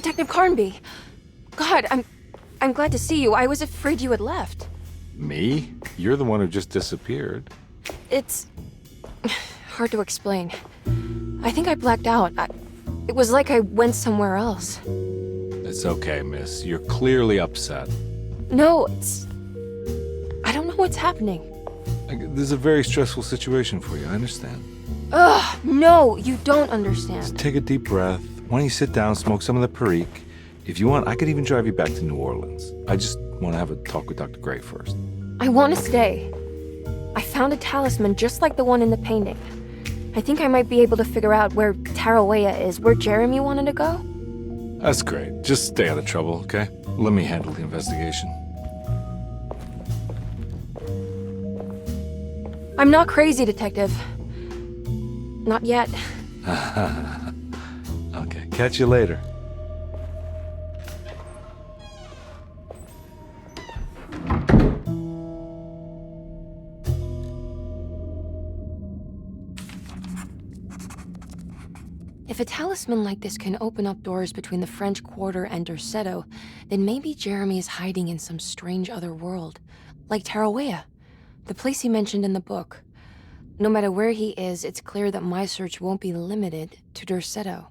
Detective Carnby. God, I'm glad to see you. I was afraid you had left. Me? You're the one who just disappeared. It's hard to explain. I think I blacked out. It was like I went somewhere else. It's okay, miss. You're clearly upset. No, I don't know what's happening. This is a very stressful situation for you, I understand. Ugh, no, you don't understand. Just take a deep breath. Why don't you sit down, smoke some of the Perique? If you want, I could even drive you back to New Orleans. I just want to have a talk with Dr. Gray first. I want to stay. I found a talisman just like the one in the painting. I think I might be able to figure out where Tarawea is, where Jeremy wanted to go. That's great. Just stay out of trouble, okay? Let me handle the investigation. I'm not crazy, Detective. Not yet. Okay, catch you later. If a talisman like this can open up doors between the French Quarter and Derceto, then maybe Jeremy is hiding in some strange other world, like Tarawea, the place he mentioned in the book. No matter where he is, it's clear that my search won't be limited to Derceto.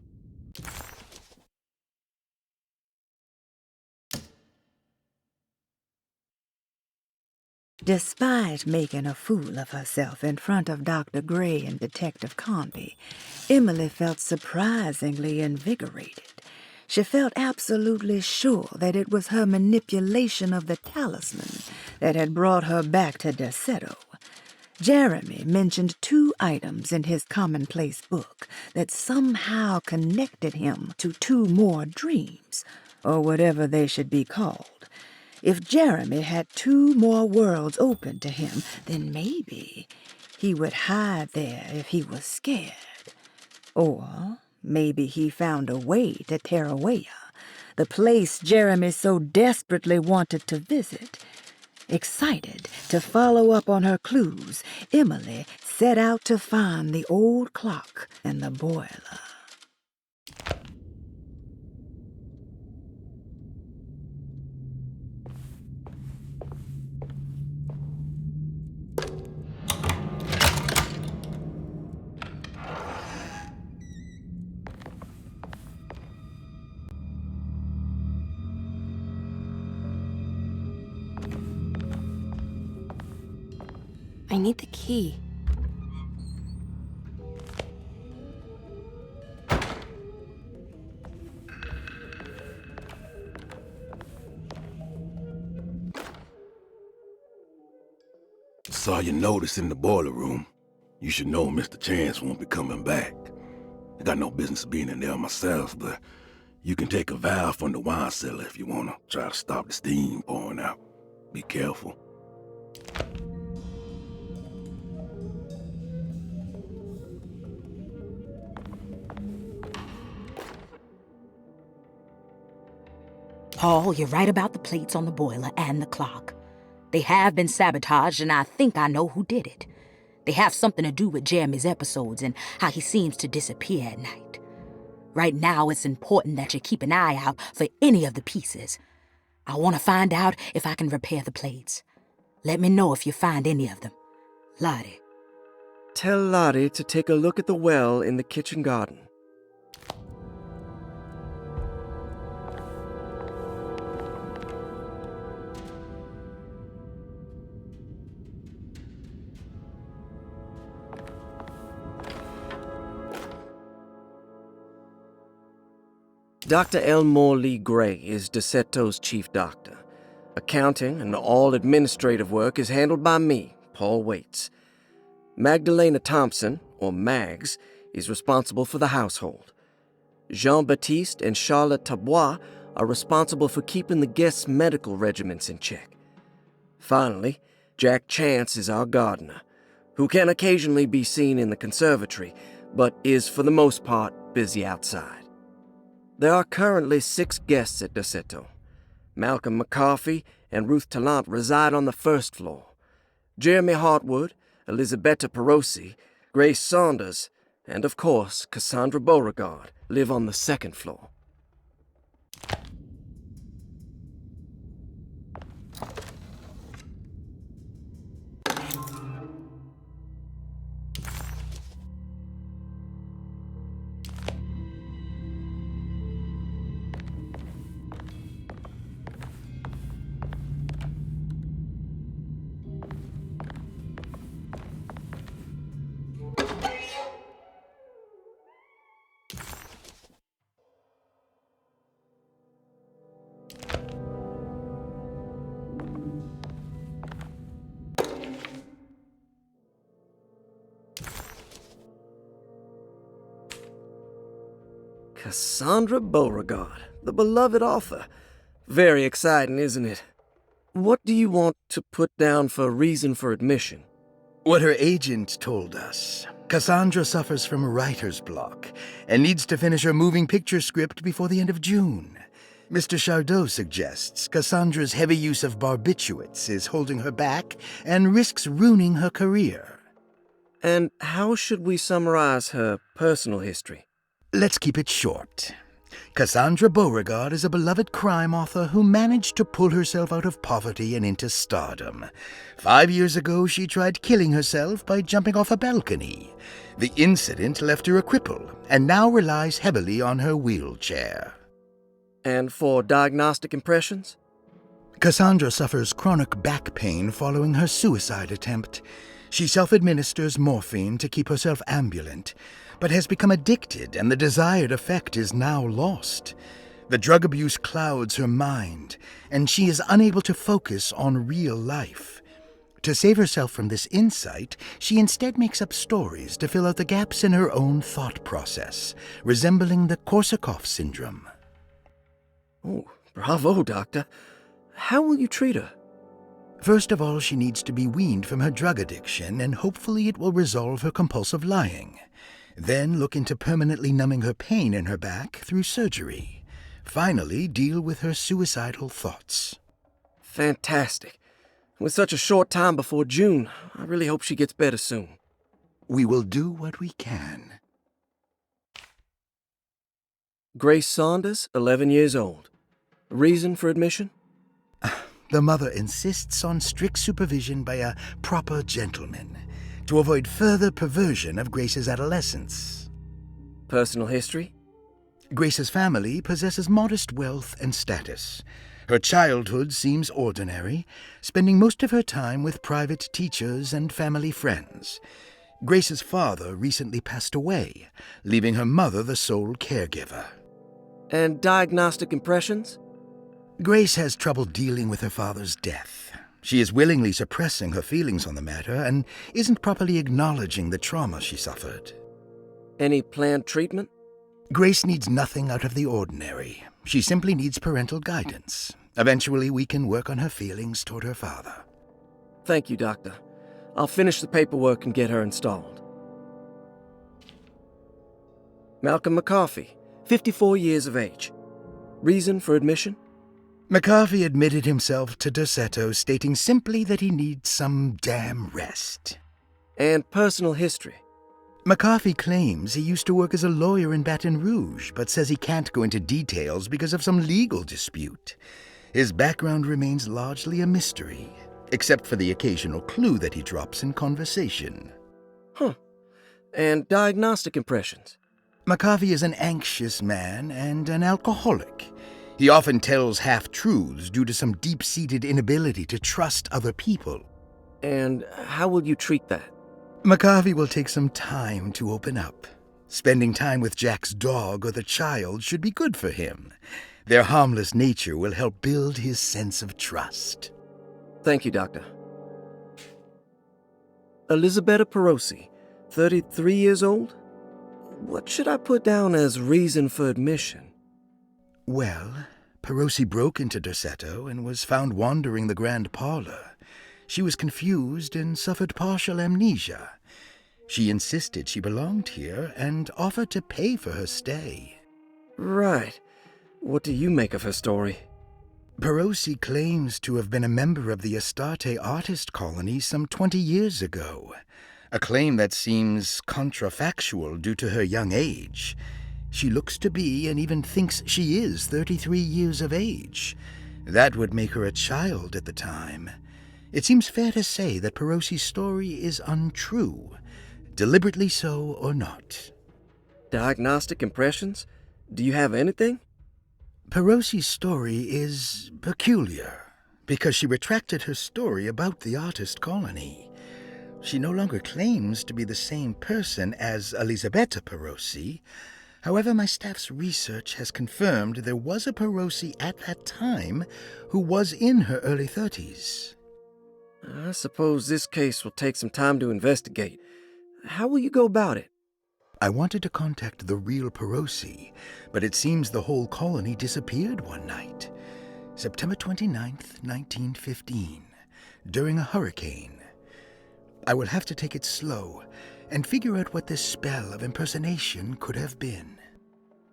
Despite making a fool of herself in front of Dr. Gray and Detective Carnby, Emily felt surprisingly invigorated. She felt absolutely sure that it was her manipulation of the talisman that had brought her back to Derceto. Jeremy mentioned 2 items in his commonplace book that somehow connected him to 2 more dreams, or whatever they should be called. If Jeremy had 2 more worlds open to him, then maybe he would hide there if he was scared. Or maybe he found a way to Tarawea, the place Jeremy so desperately wanted to visit. Excited to follow up on her clues, Emily set out to find the old clock and the boiler. I need the key. Saw your notice in the boiler room. You should know Mr. Chance won't be coming back. I got no business being in there myself, but you can take a valve from the wine cellar if you want to try to stop the steam pouring out. Be careful. Paul, you're right about the plates on the boiler and the clock. They have been sabotaged, and I think I know who did it. They have something to do with Jeremy's episodes and how he seems to disappear at night. Right now, it's important that you keep an eye out for any of the pieces. I want to find out if I can repair the plates. Let me know if you find any of them. Lottie. Tell Lottie to take a look at the well in the kitchen garden. Dr. Elmore Lee Gray is Derceto's chief doctor. Accounting and all administrative work is handled by me, Paul Waits. Magdalena Thompson, or Mags, is responsible for the household. Jean-Baptiste and Charlotte Tabois are responsible for keeping the guests' medical regimens in check. Finally, Jack Chance is our gardener, who can occasionally be seen in the conservatory, but is for the most part busy outside. There are currently 6 guests at Derceto. Malcolm McCarthy and Ruth Tallant reside on the 1st floor. Jeremy Hartwood, Elisabetta Perosi, Grace Saunders, and of course Cassandra Beauregard live on the 2nd floor. Cassandra Beauregard, the beloved author. Very exciting, isn't it? What do you want to put down for reason for admission? What her agent told us. Cassandra suffers from writer's block and needs to finish her moving picture script before the end of June. Mr. Chardot suggests Cassandra's heavy use of barbiturates is holding her back and risks ruining her career. And how should we summarize her personal history? Let's keep it short. Cassandra Beauregard is a beloved crime author who managed to pull herself out of poverty and into stardom. 5 years ago, she tried killing herself by jumping off a balcony. The incident left her a cripple, and now relies heavily on her wheelchair. And for diagnostic impressions? Cassandra suffers chronic back pain following her suicide attempt. She self-administers morphine to keep herself ambulant, but has become addicted, and the desired effect is now lost. The drug abuse clouds her mind, and she is unable to focus on real life. To save herself from this insight, she instead makes up stories to fill out the gaps in her own thought process, resembling the Korsakoff syndrome. Oh, bravo, Doctor. How will you treat her? First of all, she needs to be weaned from her drug addiction, and hopefully it will resolve her compulsive lying. Then look into permanently numbing her pain in her back through surgery. Finally, deal with her suicidal thoughts. Fantastic. With such a short time before June, I really hope she gets better soon. We will do what we can. Grace Saunders, 11 years old. Reason for admission? The mother insists on strict supervision by a proper gentleman to avoid further perversion of Grace's adolescence. Personal history? Grace's family possesses modest wealth and status. Her childhood seems ordinary, spending most of her time with private teachers and family friends. Grace's father recently passed away, leaving her mother the sole caregiver. And diagnostic impressions? Grace has trouble dealing with her father's death. She is willingly suppressing her feelings on the matter and isn't properly acknowledging the trauma she suffered. Any planned treatment? Grace needs nothing out of the ordinary. She simply needs parental guidance. Eventually, we can work on her feelings toward her father. Thank you, Doctor. I'll finish the paperwork and get her installed. Malcolm McCarthy, 54 years of age. Reason for admission? McCarthy admitted himself to Derceto, stating simply that he needs some damn rest. And personal history? McCarthy claims he used to work as a lawyer in Baton Rouge, but says he can't go into details because of some legal dispute. His background remains largely a mystery, except for the occasional clue that he drops in conversation. Huh. And diagnostic impressions? McCarthy is an anxious man and an alcoholic. He often tells half-truths due to some deep-seated inability to trust other people. And how will you treat that? McCarthy will take some time to open up. Spending time with Jack's dog or the child should be good for him. Their harmless nature will help build his sense of trust. Thank you, Doctor. Elisabetta Perosi, 33 years old? What should I put down as reason for admission? Well, Perosi broke into Derceto and was found wandering the grand parlor. She was confused and suffered partial amnesia. She insisted she belonged here and offered to pay for her stay. Right. What do you make of her story? Perosi claims to have been a member of the Astarte artist colony some 20 years ago, a claim that seems contrafactual due to her young age. She looks to be and even thinks she is 33 years of age. That would make her a child at the time. It seems fair to say that Perosi's story is untrue, deliberately so or not. Diagnostic impressions? Do you have anything? Perosi's story is peculiar because she retracted her story about the artist colony. She no longer claims to be the same person as Elisabetta Perosi. However, my staff's research has confirmed there was a Perosi at that time who was in her early 30s. I suppose this case will take some time to investigate. How will you go about it? I wanted to contact the real Perosi, but it seems the whole colony disappeared one night. September 29th, 1915, during a hurricane. I will have to take it slow and figure out what this spell of impersonation could have been.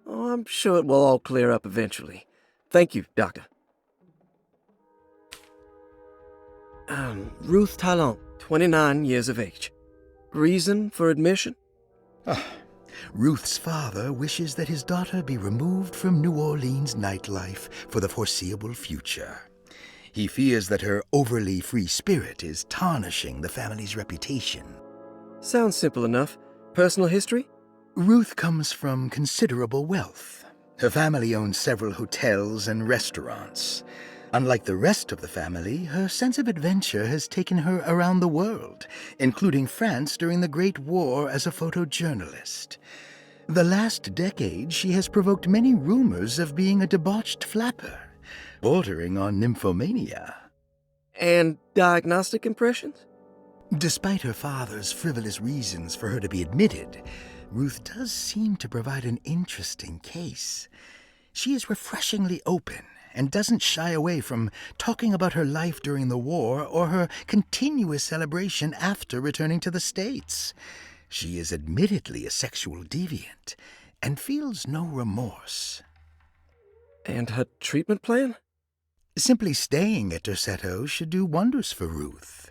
Oh, I'm sure it will all clear up eventually. Thank you, Doctor. Ruth Talon, 29 years of age. Reason for admission? Ruth's father wishes that his daughter be removed from New Orleans nightlife for the foreseeable future. He fears that her overly free spirit is tarnishing the family's reputation. Sounds simple enough. Personal history? Ruth comes from considerable wealth. Her family owns several hotels and restaurants. Unlike the rest of the family, her sense of adventure has taken her around the world, including France during the Great War as a photojournalist. The last decade, she has provoked many rumors of being a debauched flapper, bordering on nymphomania. And diagnostic impressions? Despite her father's frivolous reasons for her to be admitted, Ruth does seem to provide an interesting case. She is refreshingly open and doesn't shy away from talking about her life during the war or her continuous celebration after returning to the States. She is admittedly a sexual deviant and feels no remorse. And her treatment plan? Simply staying at Derceto should do wonders for Ruth.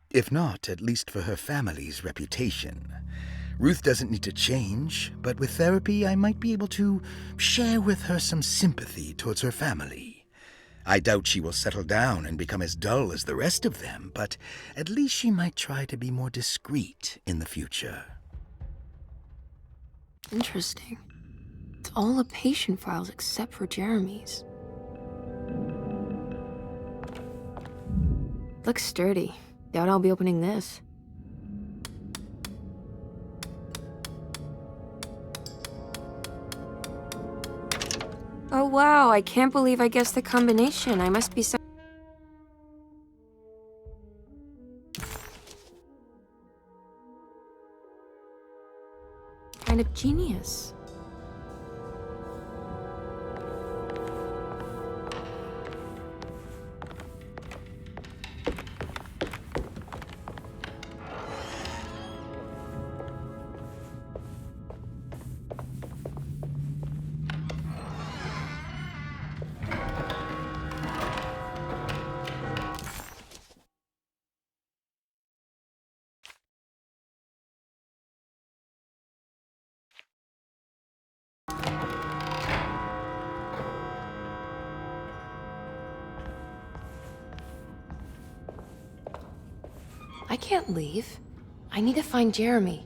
If not, at least for her family's reputation. Ruth doesn't need to change, but with therapy I might be able to share with her some sympathy towards her family. I doubt she will settle down and become as dull as the rest of them, but at least she might try to be more discreet in the future. Interesting. It's all the patient files except for Jeremy's. Looks sturdy. Doubt I'll be opening this. Oh wow, I can't believe I guessed the combination. I must be so... kind of genius. I can't leave. I need to find Jeremy.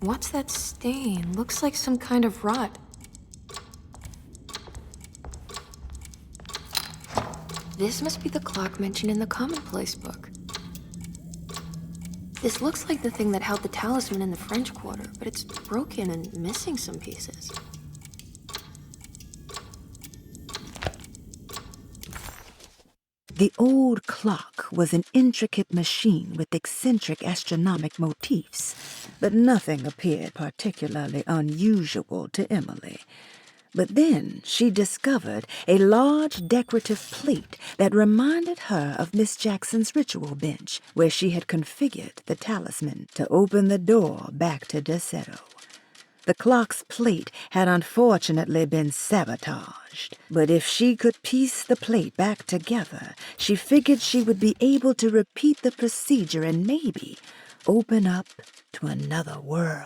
What's that stain? Looks like some kind of rot. This must be the clock mentioned in the commonplace book. This looks like the thing that held the talisman in the French Quarter, but it's broken and missing some pieces. The old clock was an intricate machine with eccentric astronomic motifs, but nothing appeared particularly unusual to Emily. But then she discovered a large decorative plate that reminded her of Miss Jackson's ritual bench, where she had configured the talisman to open the door back to Derceto. The clock's plate had unfortunately been sabotaged, but if she could piece the plate back together, she figured she would be able to repeat the procedure and maybe open up to another world.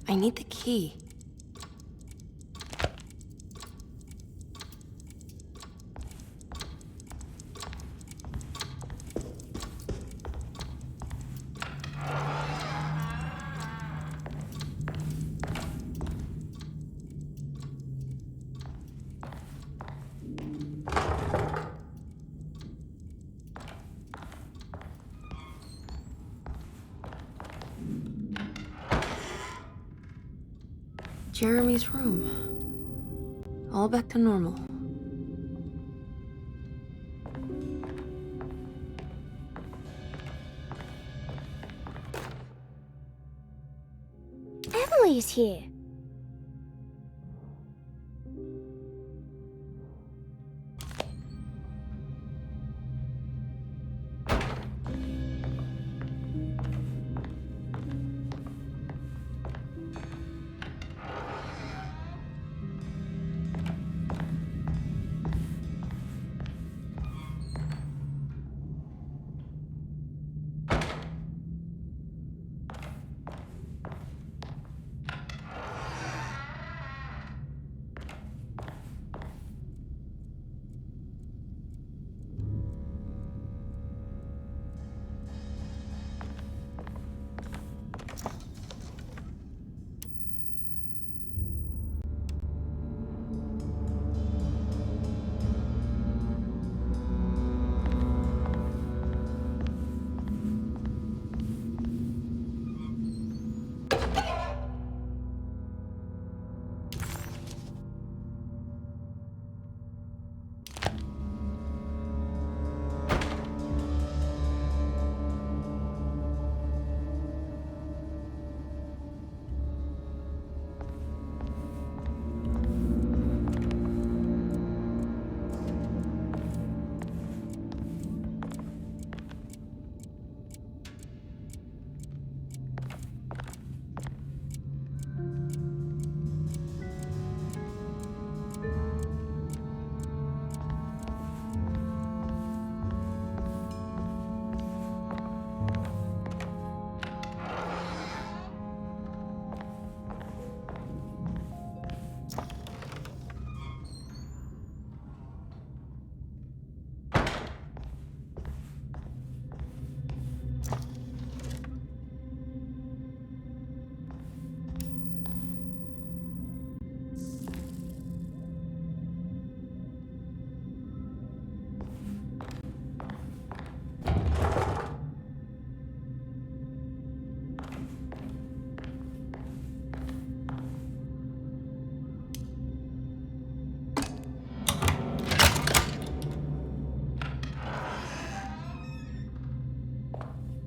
I need the key. Jeremy's room. All back to normal. Emily's here.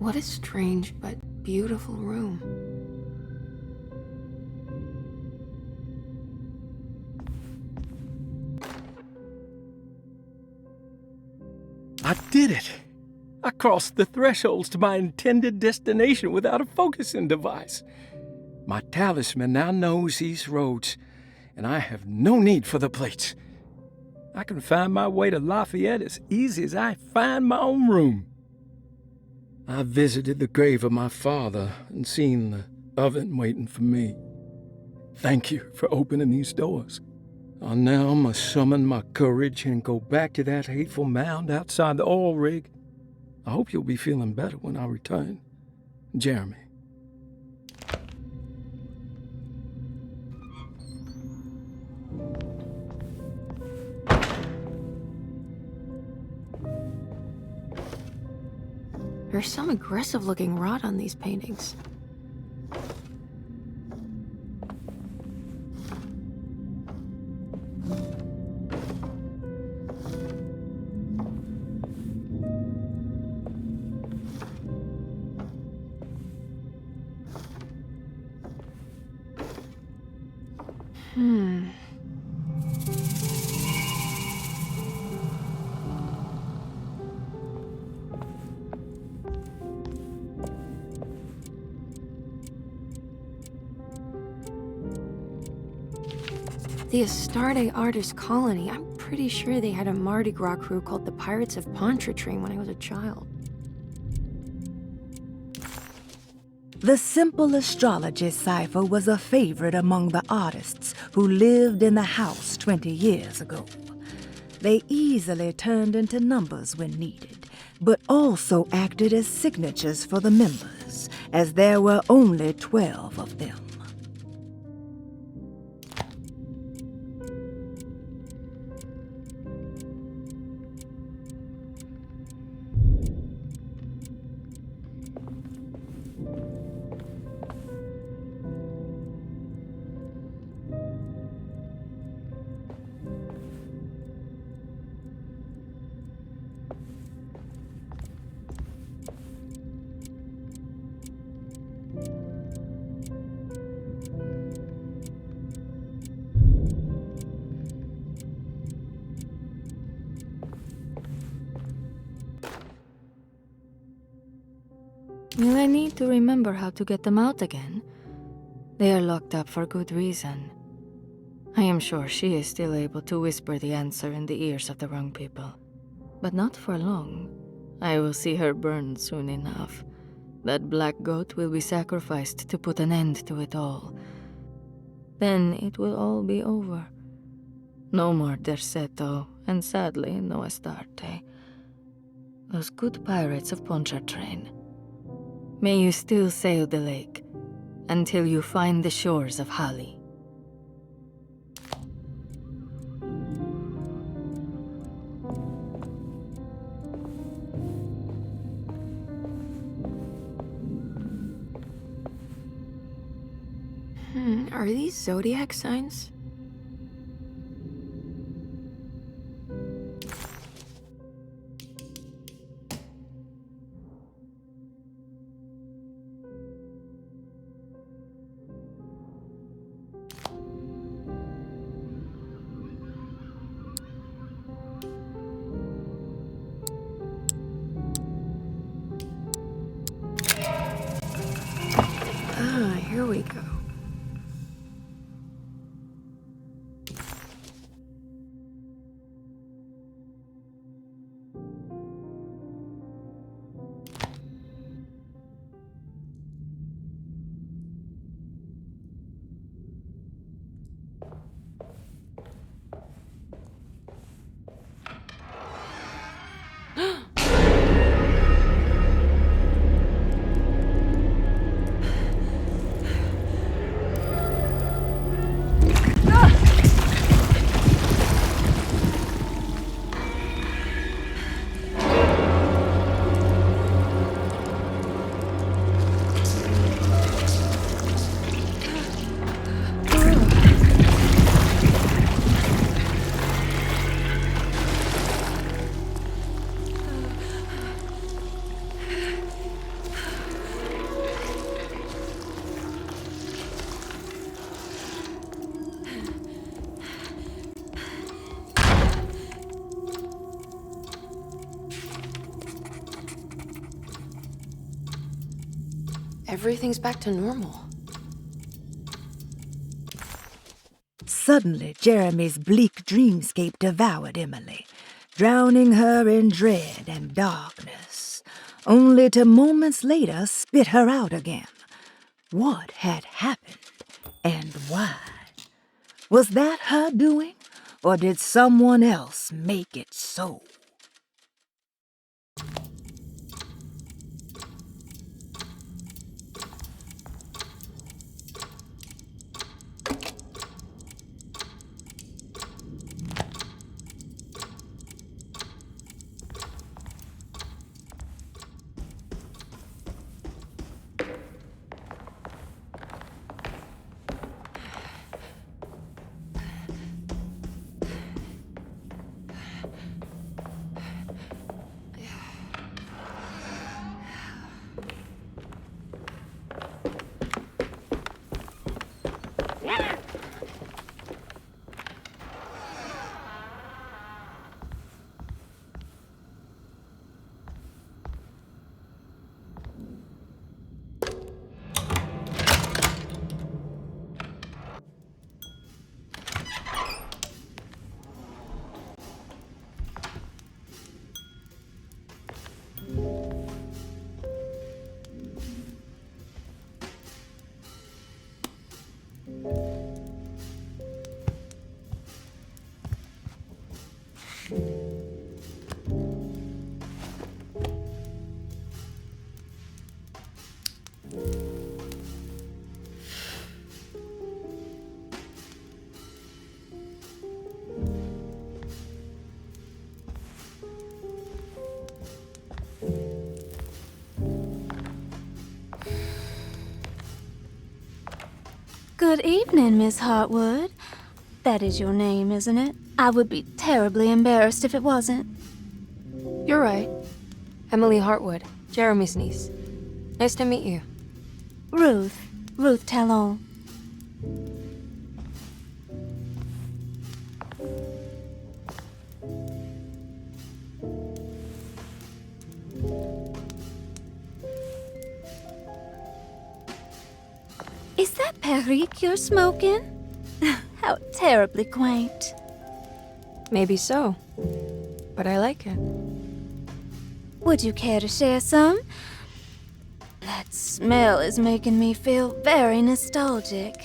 What a strange but beautiful room. I did it! I crossed the thresholds to my intended destination without a focusing device. My talisman now knows these roads, and I have no need for the plates. I can find my way to Lafayette as easy as I find my own room. I visited the grave of my father and seen the oven waiting for me. Thank you for opening these doors. I now must summon my courage and go back to that hateful mound outside the oil rig. I hope you'll be feeling better when I return. Jeremy. There's some aggressive-looking rot on these paintings. The Astarte Artist Colony. I'm pretty sure they had a Mardi Gras crew called the Pirates of Pontchartrain when I was a child. The simple astrology cipher was a favorite among the artists who lived in the house 20 years ago. They easily turned into numbers when needed, but also acted as signatures for the members, as there were only 12 of them. Will I need to remember how to get them out again? They are locked up for good reason. I am sure she is still able to whisper the answer in the ears of the wrong people. But not for long. I will see her burned soon enough. That black goat will be sacrificed to put an end to it all. Then it will all be over. No more Derceto, and sadly, no Astarte. Those good pirates of Pontchartrain. May you still sail the lake, until you find the shores of Hali. Are these zodiac signs? Here we go. Everything's back to normal. Suddenly, Jeremy's bleak dreamscape devoured Emily, drowning her in dread and darkness, only to moments later spit her out again. What had happened, and why? Was that her doing, or did someone else make it so? Good evening, Miss Hartwood. That is your name, isn't it? I would be terribly embarrassed if it wasn't. You're right. Emily Hartwood, Jeremy's niece. Nice to meet you. Ruth Talon. Is that Perique you're smoking? How terribly quaint. Maybe so, but I like it. Would you care to share some? That smell is making me feel very nostalgic.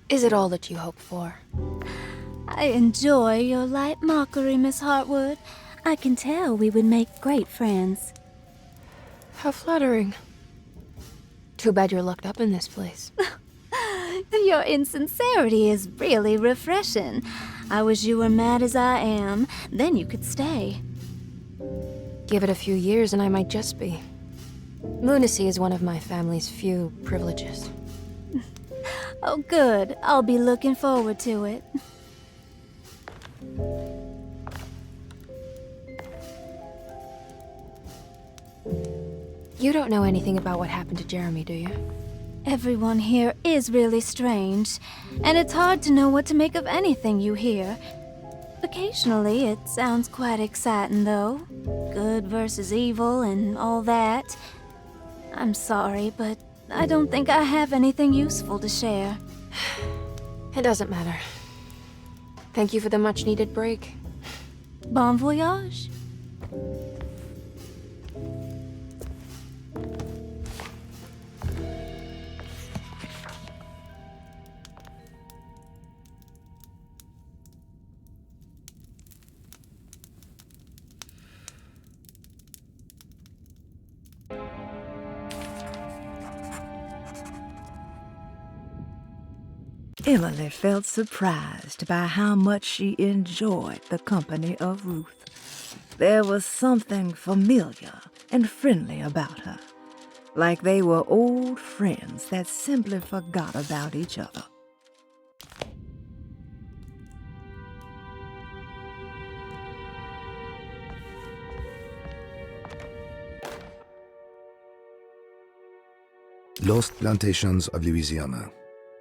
Is it all that you hope for? I enjoy your light mockery, Miss Hartwood. I can tell we would make great friends. How flattering. Too bad you're locked up in this place. Your insincerity is really refreshing. I wish you were mad as I am. Then you could stay. Give it a few years and I might just be. Lunacy is one of my family's few privileges. Oh, good. I'll be looking forward to it. You don't know anything about what happened to Jeremy, do you? Everyone here is really strange, and it's hard to know what to make of anything you hear. Occasionally, it sounds quite exciting, though. Good versus evil and all that. I'm sorry, but I don't think I have anything useful to share. It doesn't matter. Thank you for the much-needed break. Bon voyage. Emily felt surprised by how much she enjoyed the company of Ruth. There was something familiar and friendly about her, like they were old friends that simply forgot about each other. Lost Plantations of Louisiana,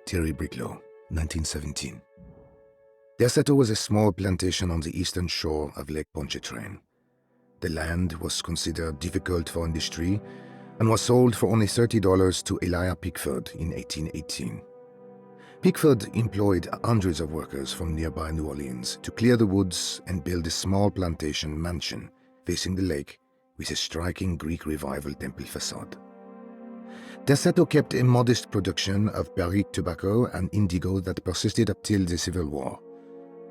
Thierry Briclot, 1917. Derceto was a small plantation on the eastern shore of Lake Pontchartrain. The land was considered difficult for industry and was sold for only $30 to Elijah Pickford in 1818. Pickford employed hundreds of workers from nearby New Orleans to clear the woods and build a small plantation mansion facing the lake with a striking Greek Revival temple facade. Derceto kept a modest production of Perique tobacco and indigo that persisted up till the Civil War.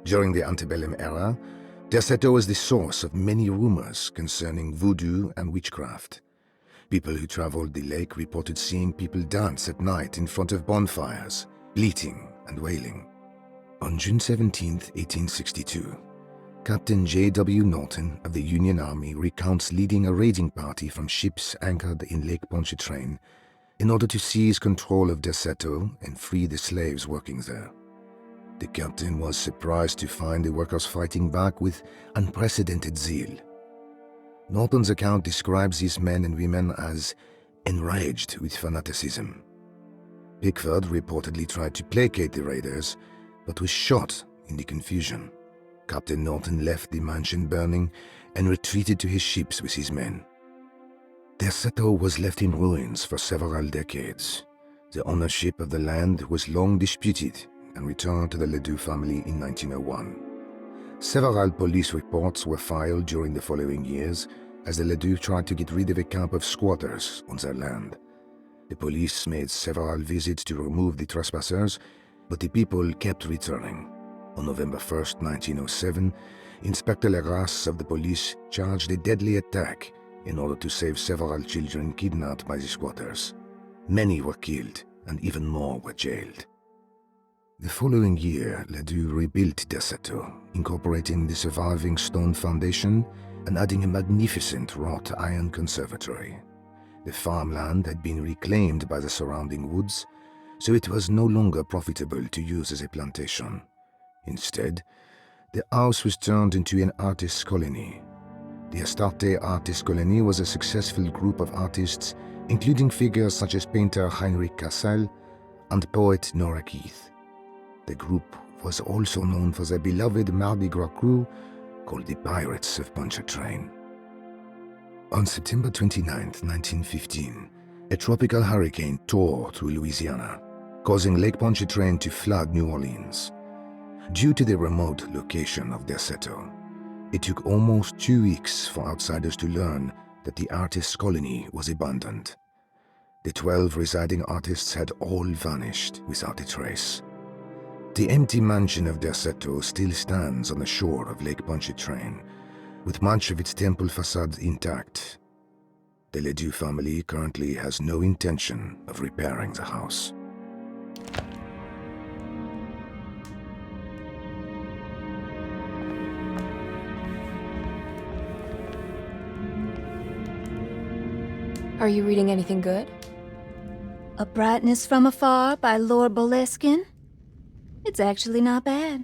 During the antebellum era, Derceto was the source of many rumors concerning voodoo and witchcraft. People who traveled the lake reported seeing people dance at night in front of bonfires, bleating and wailing. On June 17, 1862, Captain J.W. Norton of the Union Army recounts leading a raiding party from ships anchored in Lake Pontchartrain in order to seize control of Derceto and free the slaves working there. The captain was surprised to find the workers fighting back with unprecedented zeal. Norton's account describes these men and women as enraged with fanaticism. Pickford reportedly tried to placate the raiders, but was shot in the confusion. Captain Norton left the mansion burning and retreated to his ships with his men. Derceto was left in ruins for several decades. The ownership of the land was long disputed and returned to the Ledoux family in 1901. Several police reports were filed during the following years as the Ledoux tried to get rid of a camp of squatters on their land. The police made several visits to remove the trespassers, but the people kept returning. On November 1, 1907, Inspector Legrasse of the police charged a deadly attack in order to save several children kidnapped by the squatters. Many were killed, and even more were jailed. The following year, Ledoux rebuilt Derceto, incorporating the surviving stone foundation and adding a magnificent wrought iron conservatory. The farmland had been reclaimed by the surrounding woods, so it was no longer profitable to use as a plantation. Instead, the house was turned into an artist's colony, The Astarte artist colony was a successful group of artists, including figures such as painter Heinrich Cassel and poet Nora Keith. The group was also known for their beloved Mardi Gras crew, called the Pirates of Pontchartrain. On September 29, 1915, a tropical hurricane tore through Louisiana, causing Lake Pontchartrain to flood New Orleans. Due to the remote location of Derceto, it took almost 2 weeks for outsiders to learn that the artist's colony was abandoned. The 12 residing artists had all vanished without a trace. The empty mansion of Derceto still stands on the shore of Lake Pontchartrain, with much of its temple facade intact. The Ledoux family currently has no intention of repairing the house. Are you reading anything good? A Brightness from Afar by Lord Boleskine. It's actually not bad.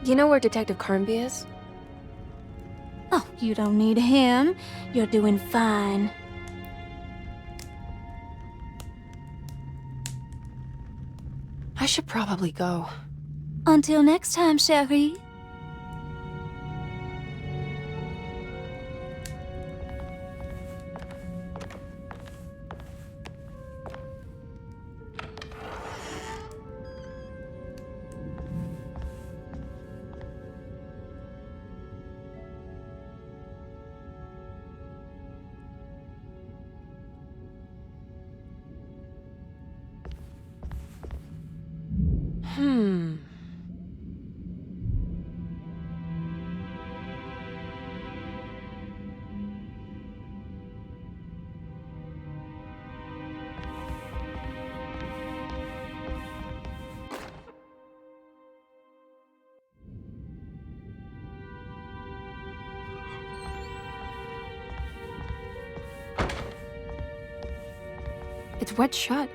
You know where Detective Carnby is? Oh, you don't need him. You're doing fine. I should probably go. Until next time, chérie. It's wet shut.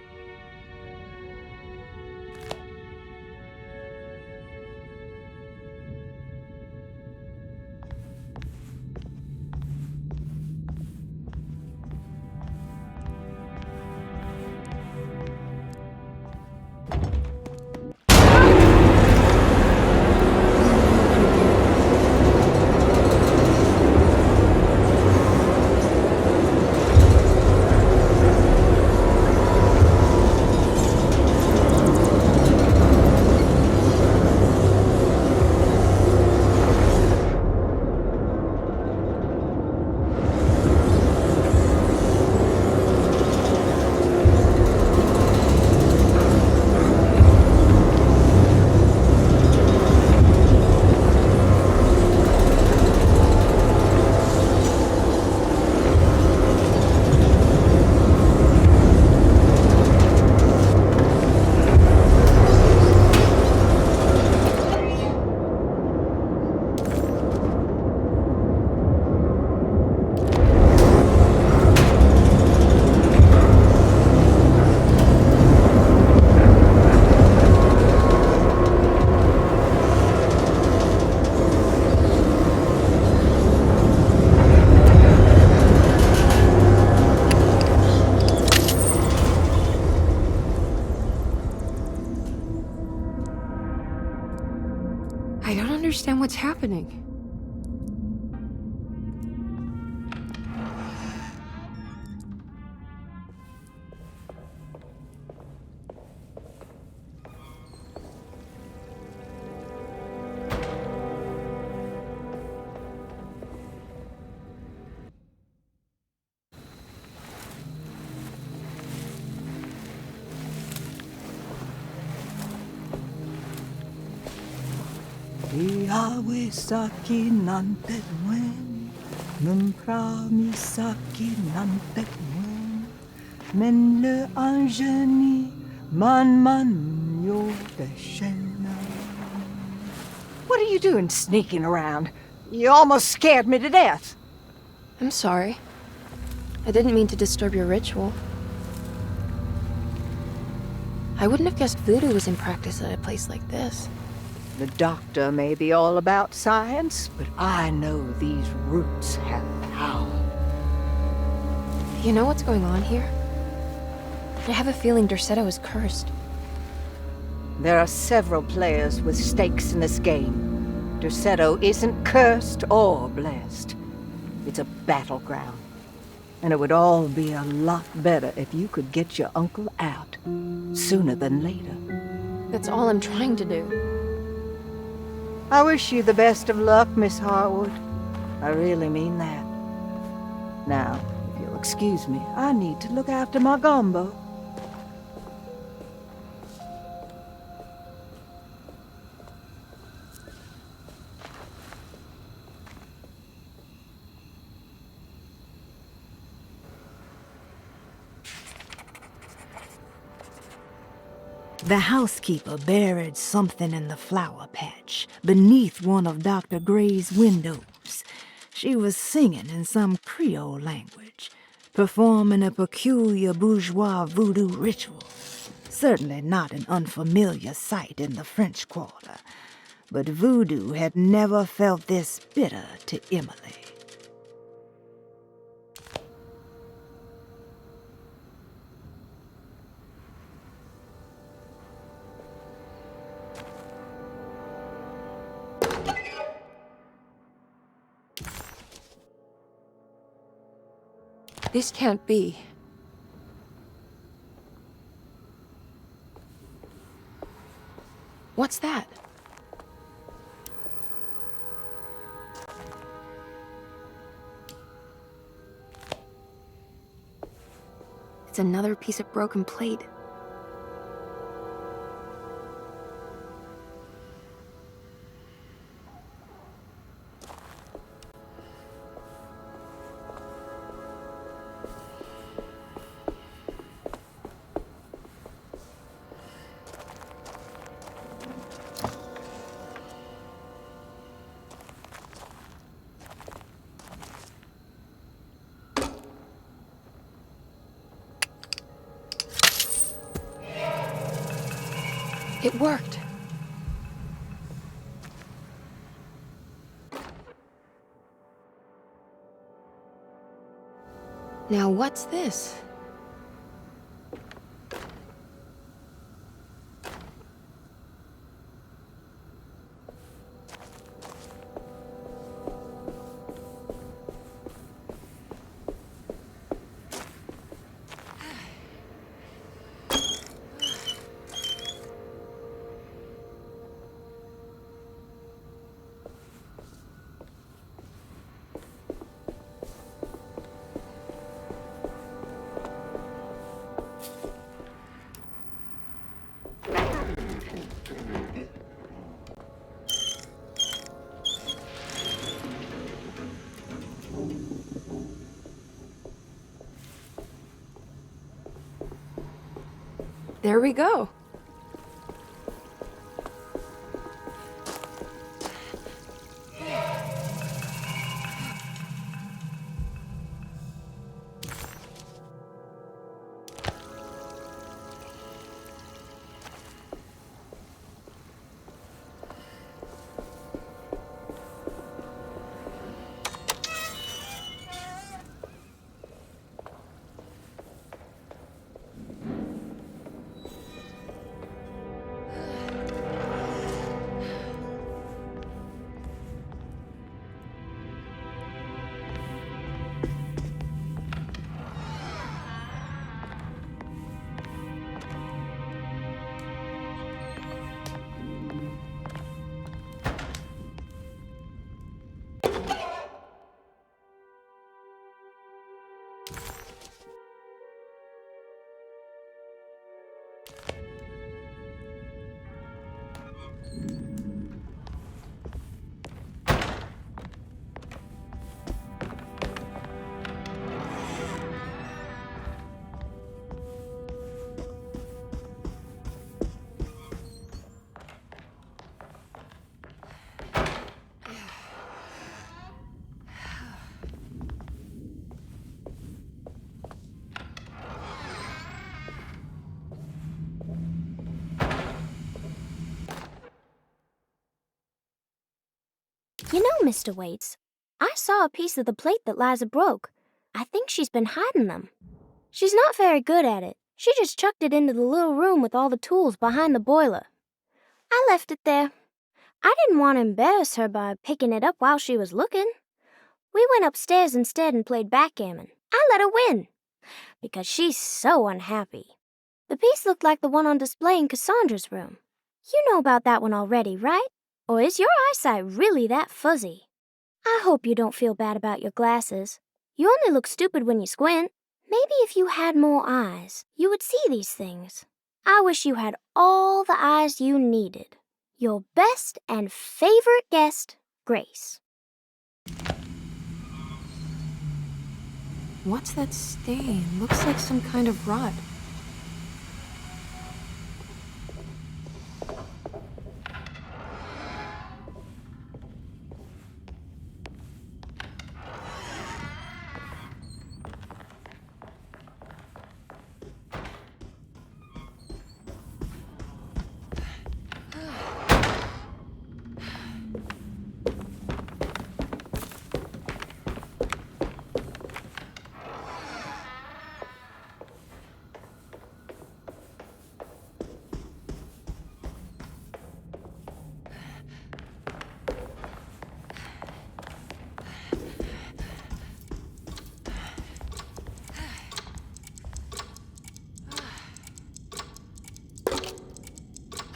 I don't understand what's happening. Iawe saki nantet mwen, memprami saki nantet mwen, men le anjeni man yo deshena. What are you doing sneaking around? You almost scared me to death. I'm sorry. I didn't mean to disturb your ritual. I wouldn't have guessed voodoo was in practice at a place like this. The doctor may be all about science, but I know these roots have power. You know what's going on here? I have a feeling Derceto is cursed. There are several players with stakes in this game. Derceto isn't cursed or blessed. It's a battleground. And it would all be a lot better if you could get your uncle out sooner than later. That's all I'm trying to do. I wish you the best of luck, Miss Hartwood. I really mean that. Now, if you'll excuse me, I need to look after my gumbo. The housekeeper buried something in the flower patch beneath one of Dr. Gray's windows. She was singing in some Creole language, performing a peculiar bourgeois voodoo ritual. Certainly not an unfamiliar sight in the French Quarter, but voodoo had never felt this bitter to Emily. This can't be. What's that? It's another piece of broken plate. It worked. Now what's this? There we go. You know, Mr. Waits, I saw a piece of the plate that Liza broke. I think she's been hiding them. She's not very good at it. She just chucked it into the little room with all the tools behind the boiler. I left it there. I didn't want to embarrass her by picking it up while she was looking. We went upstairs instead and played backgammon. I let her win, because she's so unhappy. The piece looked like the one on display in Cassandra's room. You know about that one already, right? Or is your eyesight really that fuzzy? I hope you don't feel bad about your glasses. You only look stupid when you squint. Maybe if you had more eyes, you would see these things. I wish you had all the eyes you needed. Your best and favorite guest, Grace. What's that stain? Looks like some kind of rot.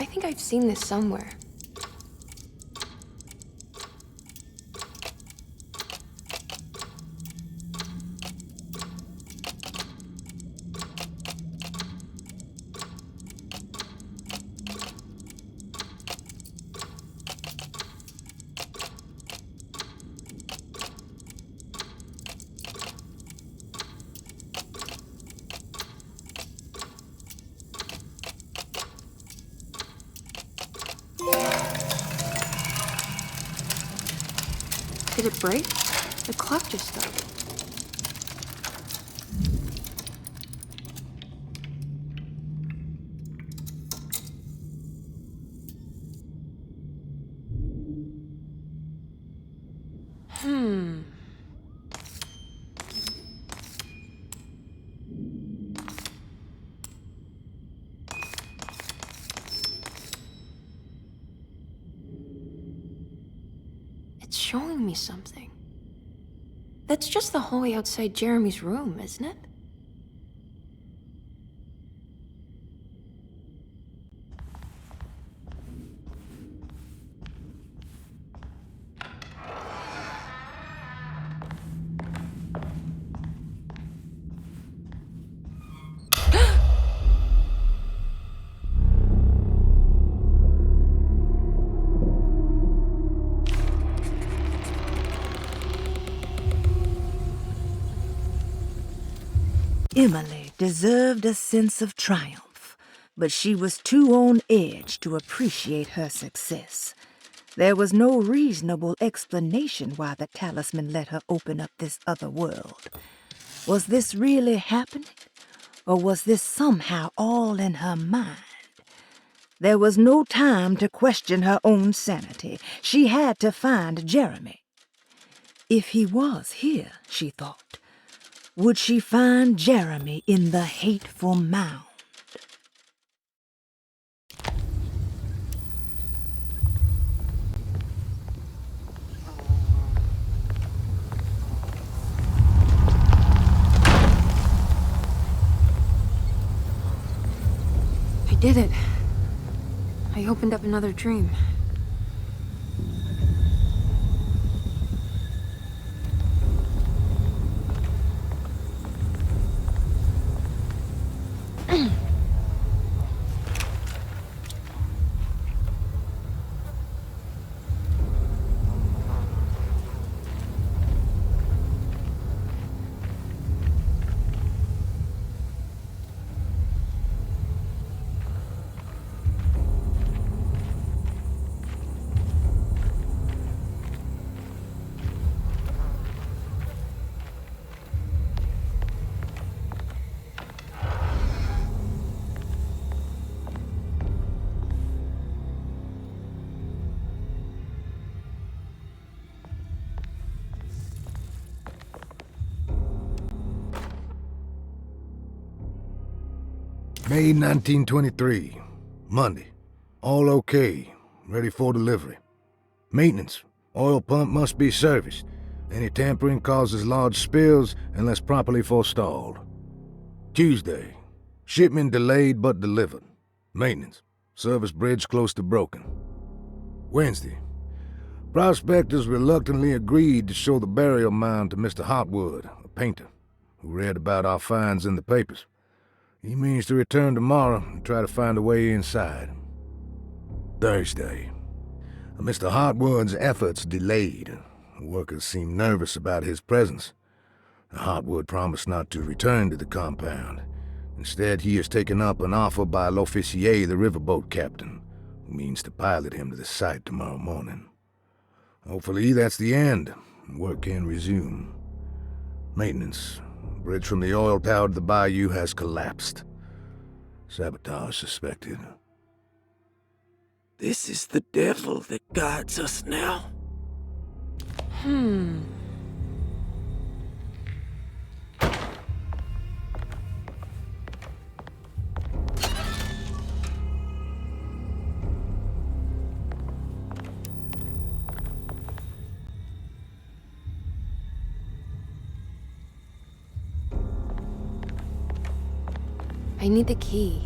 I think I've seen this somewhere. Did it break? The clock just stopped. It's showing me something. That's just the hallway outside Jeremy's room, isn't it? Emily deserved a sense of triumph, but she was too on edge to appreciate her success. There was no reasonable explanation why the talisman let her open up this other world. Was this really happening? Or was this somehow all in her mind? There was no time to question her own sanity. She had to find Jeremy. If he was here, she thought, would she find Jeremy in the hateful mound? I did it. I opened up another dream. May 1923. Monday. All okay. Ready for delivery. Maintenance. Oil pump must be serviced. Any tampering causes large spills unless properly forestalled. Tuesday. Shipment delayed but delivered. Maintenance. Service bridge close to broken. Wednesday. Prospectors reluctantly agreed to show the burial mound to Mr. Hartwood, a painter, who read about our finds in the papers. He means to return tomorrow and try to find a way inside. Thursday. Mr. Hartwood's efforts delayed. The workers seemed nervous about his presence. Hartwood promised not to return to the compound. Instead, he has taken up an offer by l'officier, the riverboat captain, who means to pilot him to the site tomorrow morning. Hopefully that's the end. Work can resume. Maintenance. Bridge from the oil tower to the bayou has collapsed. Sabotage suspected. This is the devil that guides us now. I need the key.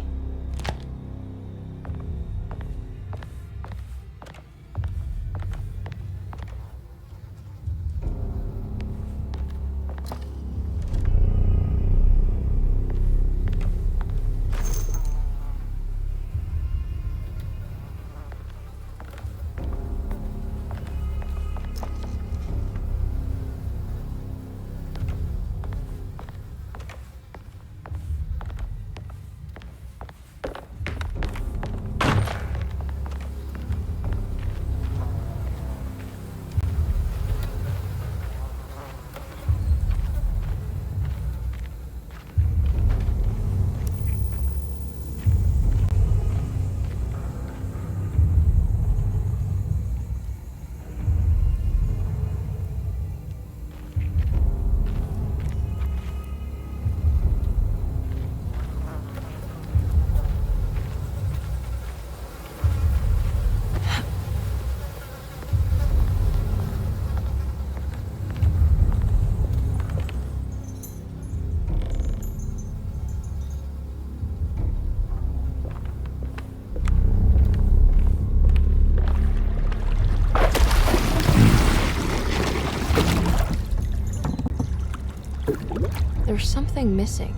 There's something missing.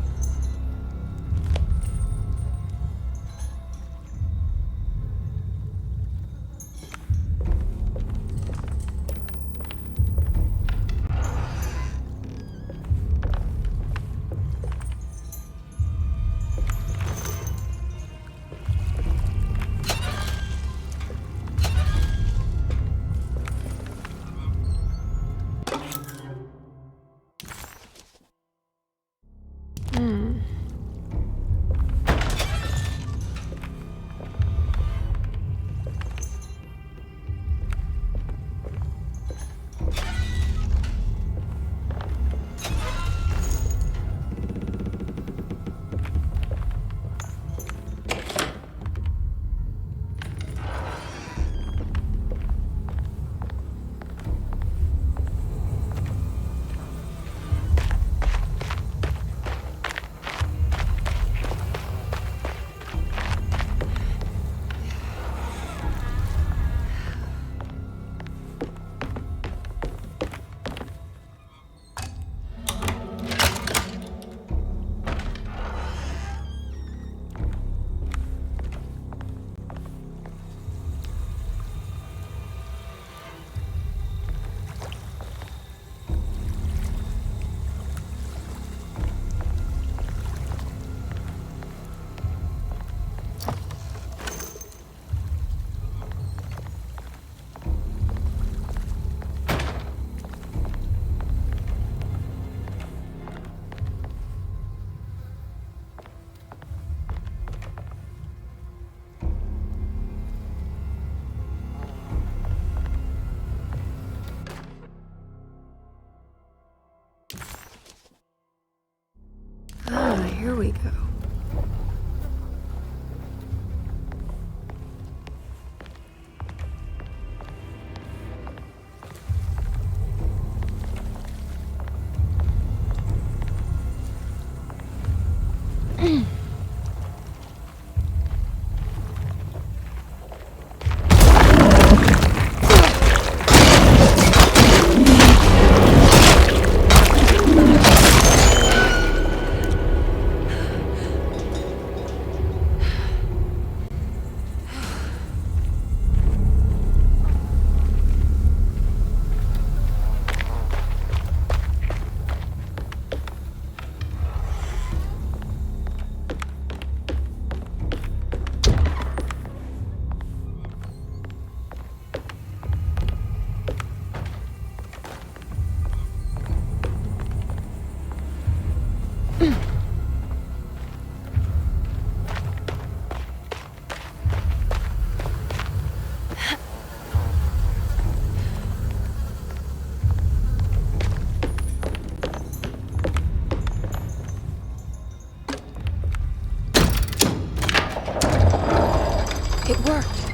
Here we go. It worked.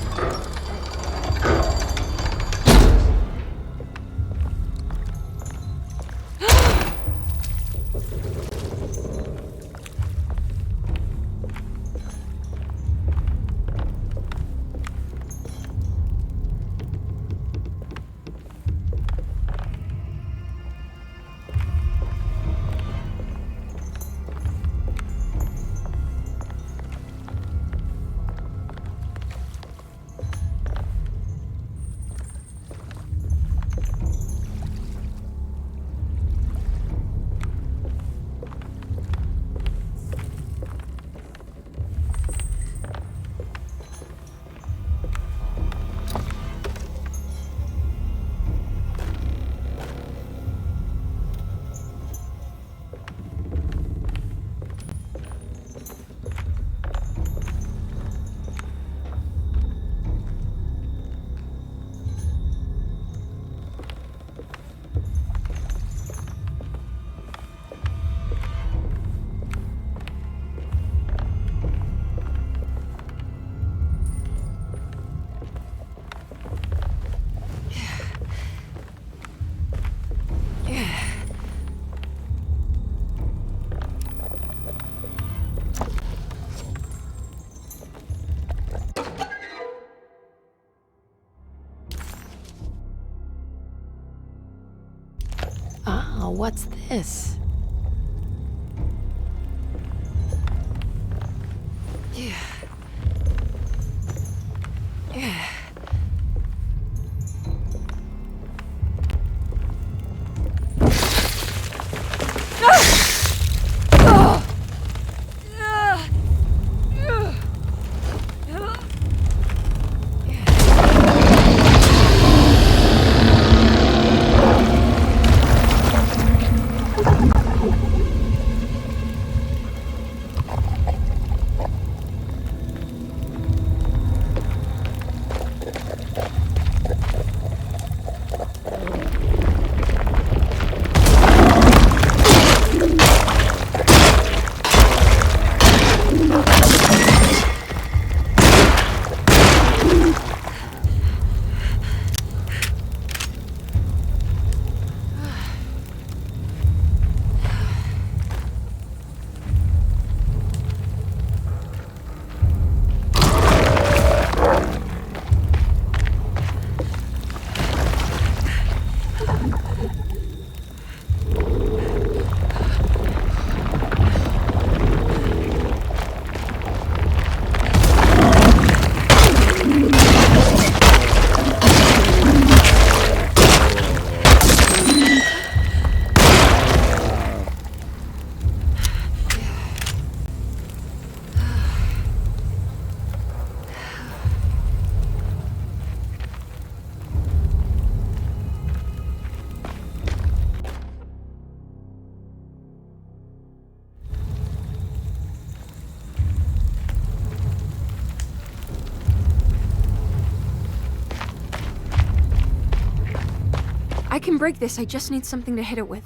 Ah, what's this? Yeah. Yeah. I can break this, I just need something to hit it with.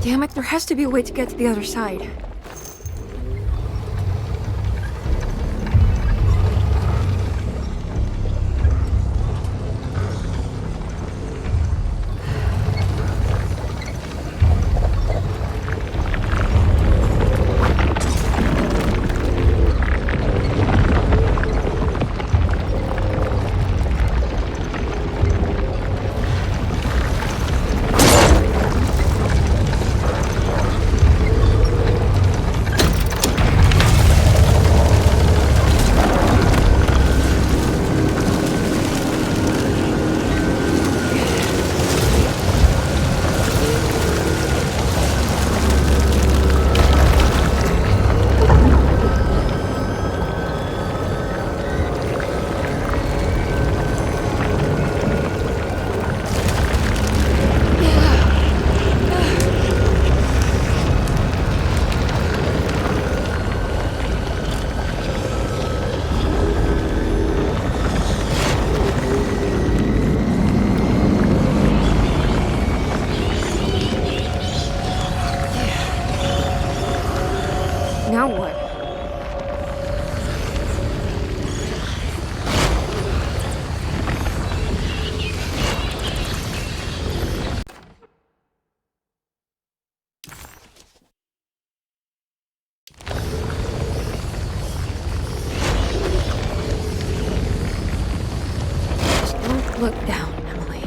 Damn it, there has to be a way to get to the other side. Now what? Just don't look down, Emily.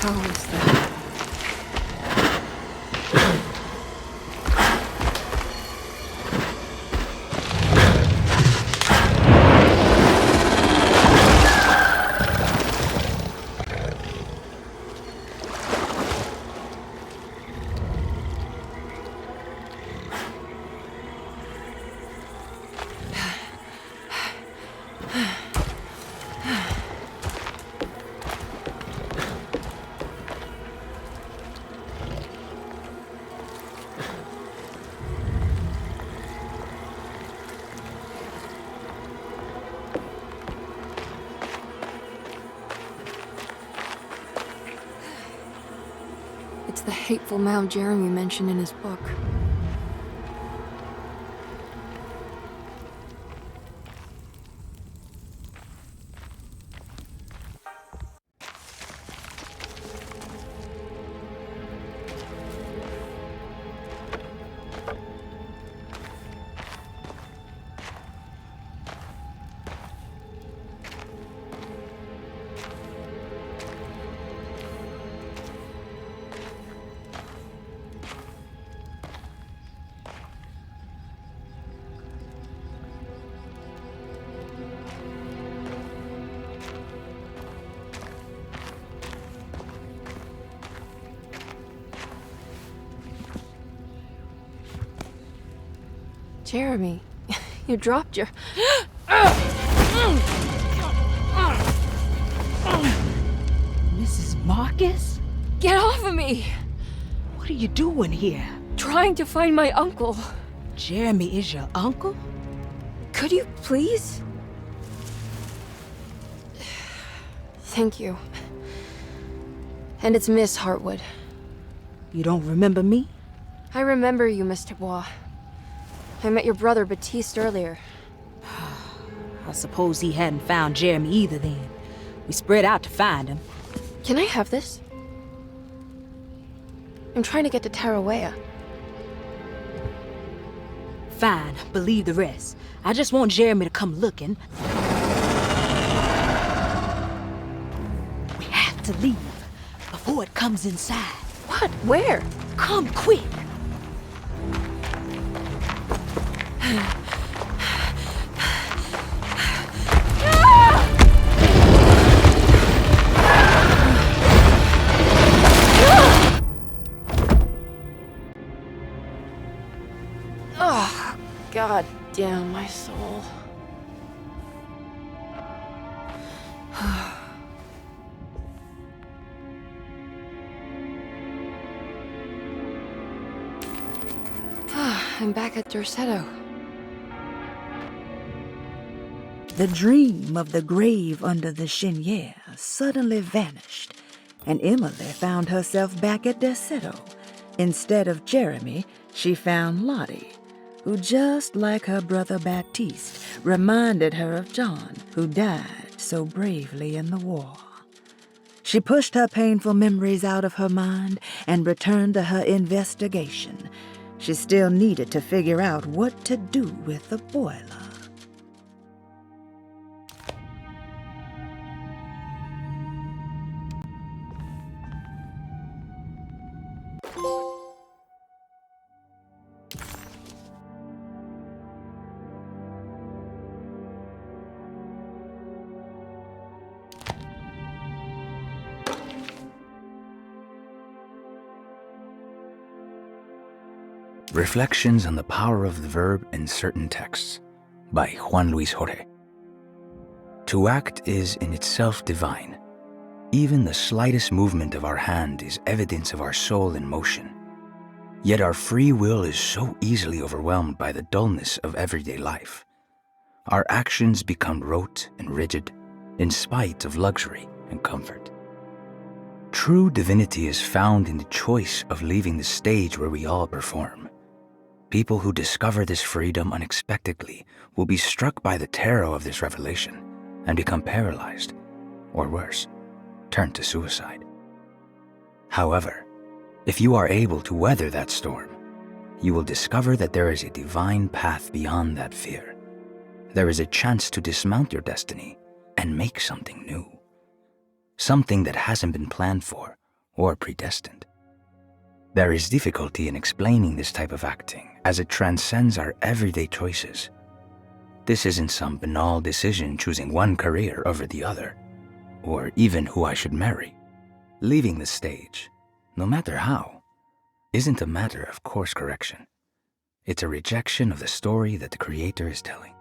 How is that? It's the hateful mound Jeremy mentioned in his book. Jeremy, you dropped your... Mrs. Marcus? Get off of me! What are you doing here? Trying to find my uncle. Jeremy is your uncle? Could you please? Thank you. And it's Miss Hartwood. You don't remember me? I remember you, Miss Dubois. I met your brother Baptiste earlier. I suppose he hadn't found Jeremy either then. We spread out to find him. Can I have this? I'm trying to get to Tarawea. Fine, believe the rest. I just want Jeremy to come looking. We have to leave before it comes inside. What? Where? Come quick! Oh, God damn my soul. I'm back at Derceto. The dream of the grave under the cheniere suddenly vanished, and Emily found herself back at Derceto. Instead of Jeremy, she found Lottie, who, just like her brother Baptiste, reminded her of John, who died so bravely in the war. She pushed her painful memories out of her mind and returned to her investigation. She still needed to figure out what to do with the boiler. Reflections on the Power of the Verb in Certain Texts by Juan Luis Jorge. To act is in itself divine. Even the slightest movement of our hand is evidence of our soul in motion. Yet our free will is so easily overwhelmed by the dullness of everyday life. Our actions become rote and rigid in spite of luxury and comfort. True divinity is found in the choice of leaving the stage where we all perform. People who discover this freedom unexpectedly will be struck by the terror of this revelation and become paralyzed, or worse, turn to suicide. However, if you are able to weather that storm, you will discover that there is a divine path beyond that fear. There is a chance to dismount your destiny and make something new. Something that hasn't been planned for or predestined. There is difficulty in explaining this type of acting as it transcends our everyday choices. This isn't some banal decision choosing one career over the other, or even who I should marry. Leaving the stage, no matter how, isn't a matter of course correction. It's a rejection of the story that the Creator is telling.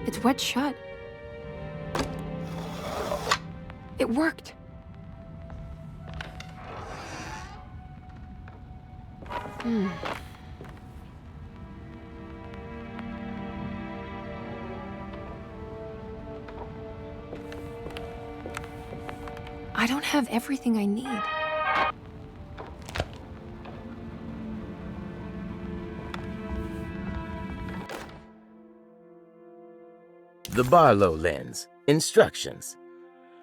It's wet shut. It worked. I don't have everything I need. The Barlow lens. Instructions.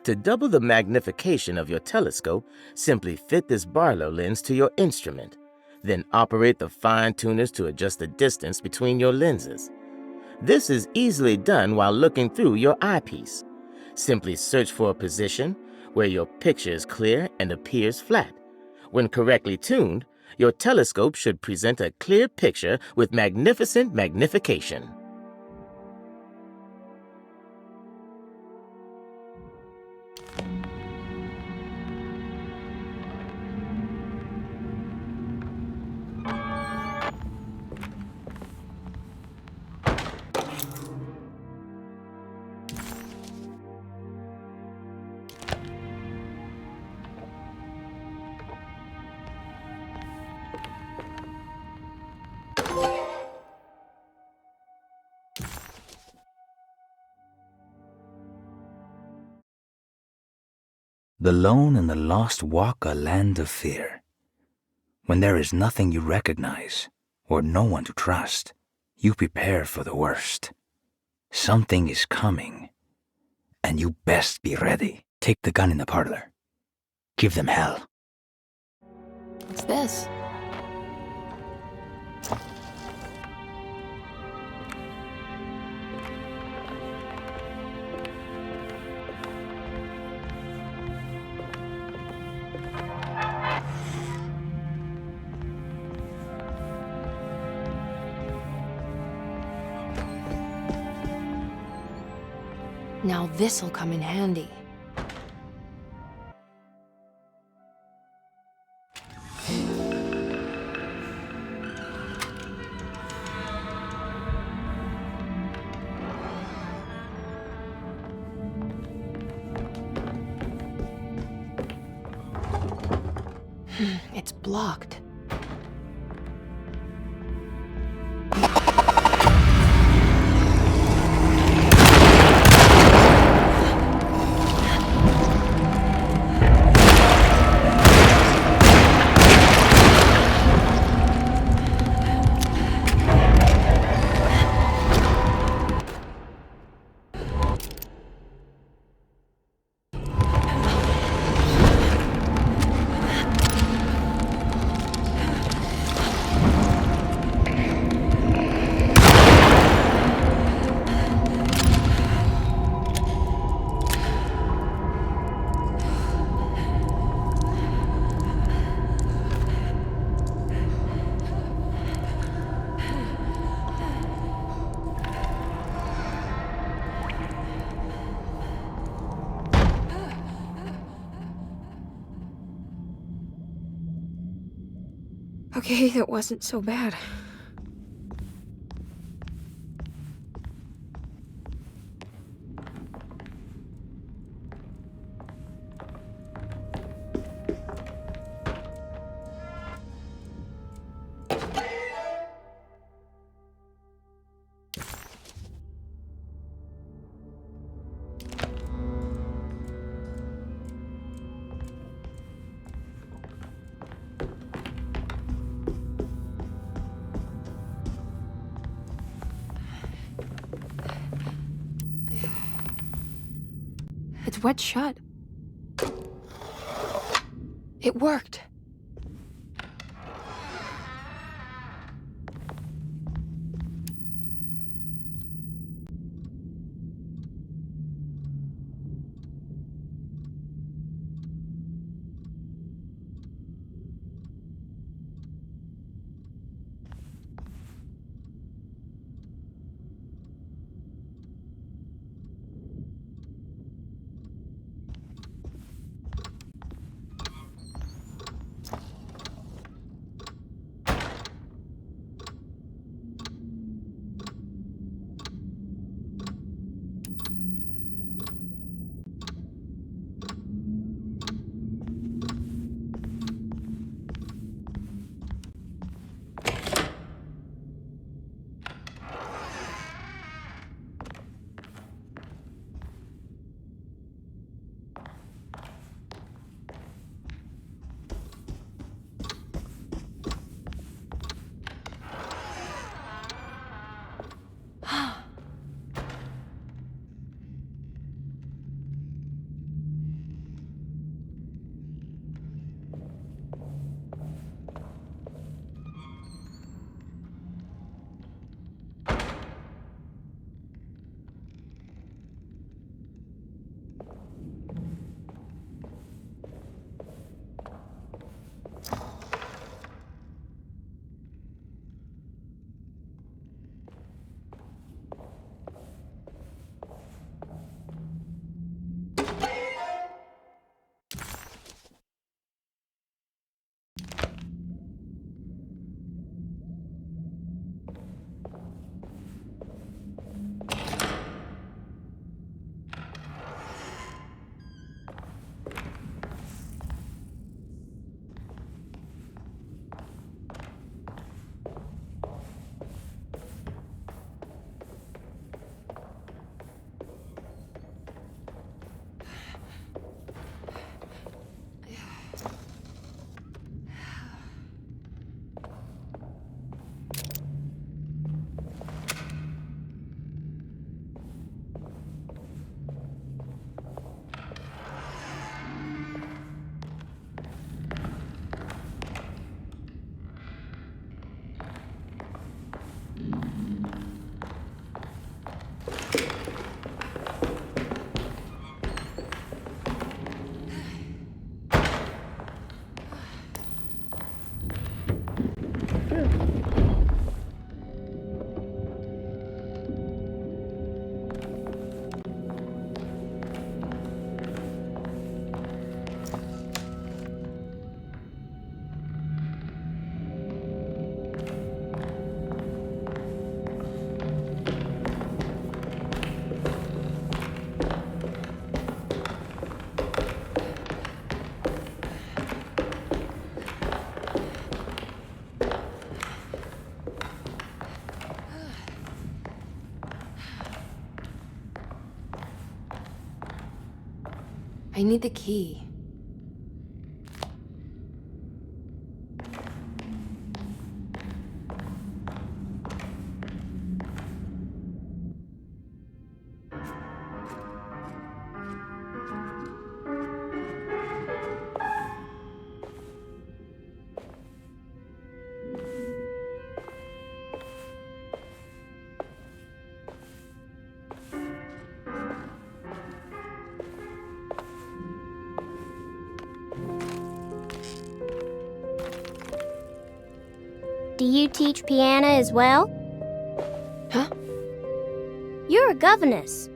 To double the magnification of your telescope, simply fit this Barlow lens to your instrument. Then operate the fine tuners to adjust the distance between your lenses. This is easily done while looking through your eyepiece. Simply search for a position where your picture is clear and appears flat. When correctly tuned, your telescope should present a clear picture with magnificent magnification. The lone and the lost walk a land of fear. When there is nothing you recognize, or no one to trust, you prepare for the worst. Something is coming, and you best be ready. Take the gun in the parlor. Give them hell. What's this? Now this'll come in handy. It's blocked. Okay, that wasn't so bad. It's wet shut. It worked. I need the key. Do you teach piano as well? Huh? You're a governess.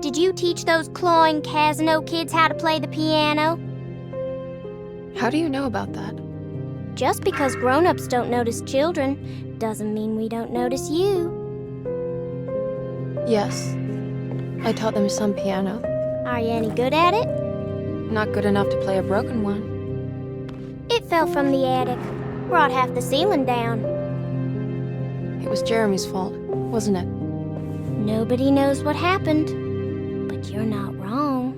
Did you teach those clawing Casino kids how to play the piano? How do you know about that? Just because grown-ups don't notice children doesn't mean we don't notice you. Yes. I taught them some piano. Are you any good at it? Not good enough to play a broken one. It fell from the attic. Brought half the ceiling down. It was Jeremy's fault, wasn't it? Nobody knows what happened, but you're not wrong.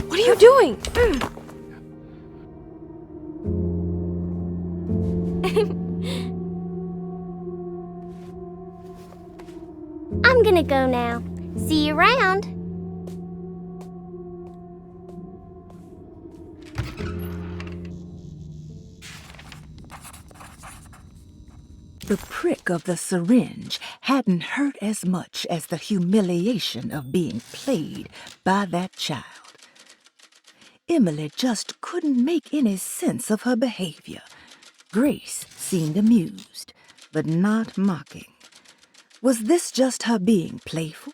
What are you doing? I'm gonna go now. See you around. The prick of the syringe hadn't hurt as much as the humiliation of being played by that child. Emily just couldn't make any sense of her behavior. Grace seemed amused, but not mocking. Was this just her being playful?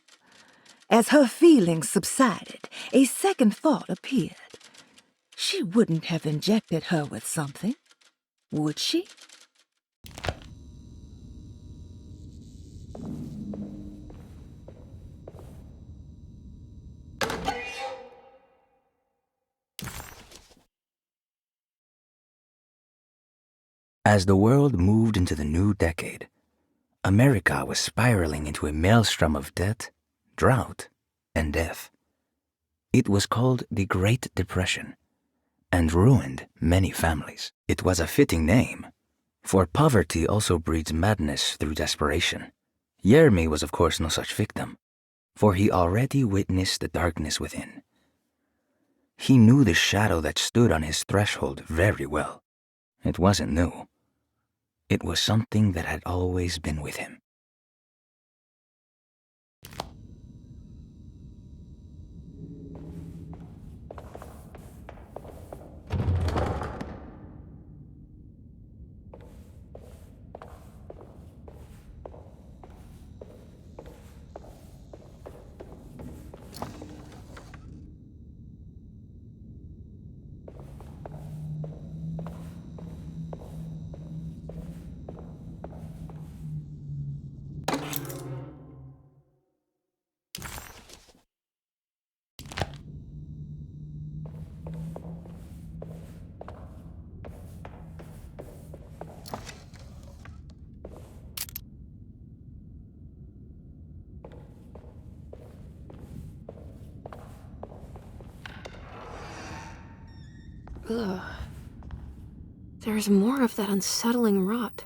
As her feelings subsided, a second thought appeared. She wouldn't have injected her with something, would she? As the world moved into the new decade, America was spiraling into a maelstrom of debt, drought, and death. It was called the Great Depression, and ruined many families. It was a fitting name, for poverty also breeds madness through desperation. Jeremy was of course no such victim, for he already witnessed the darkness within. He knew the shadow that stood on his threshold very well. It wasn't new. It was something that had always been with him. Ugh. There's more of that unsettling rot.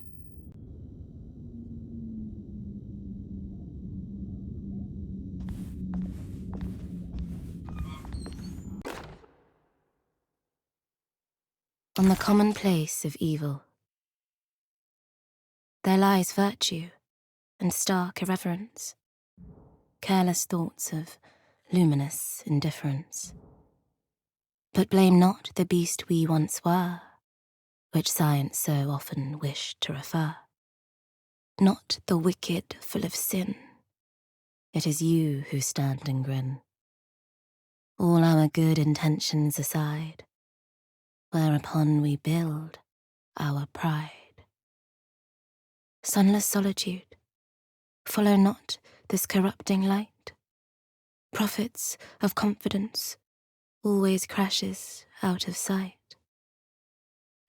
On the commonplace of evil, there lies virtue and stark irreverence, careless thoughts of luminous indifference. But blame not the beast we once were, which science so often wished to refer. Not the wicked full of sin, it is you who stand and grin. All our good intentions aside, whereupon we build our pride. Sunless solitude, follow not this corrupting light? Prophets of confidence always crashes out of sight.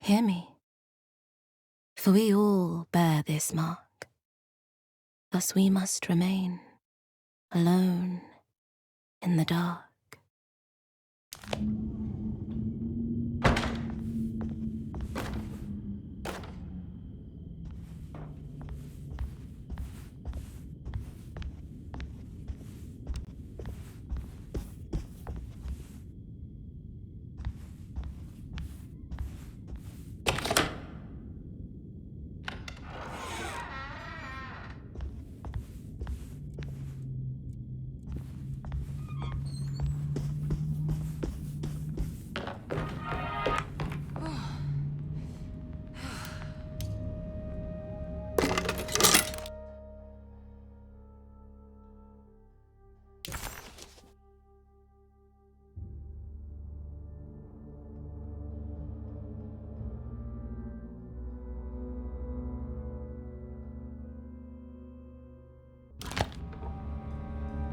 Hear me, for we all bear this mark. Thus we must remain alone in the dark.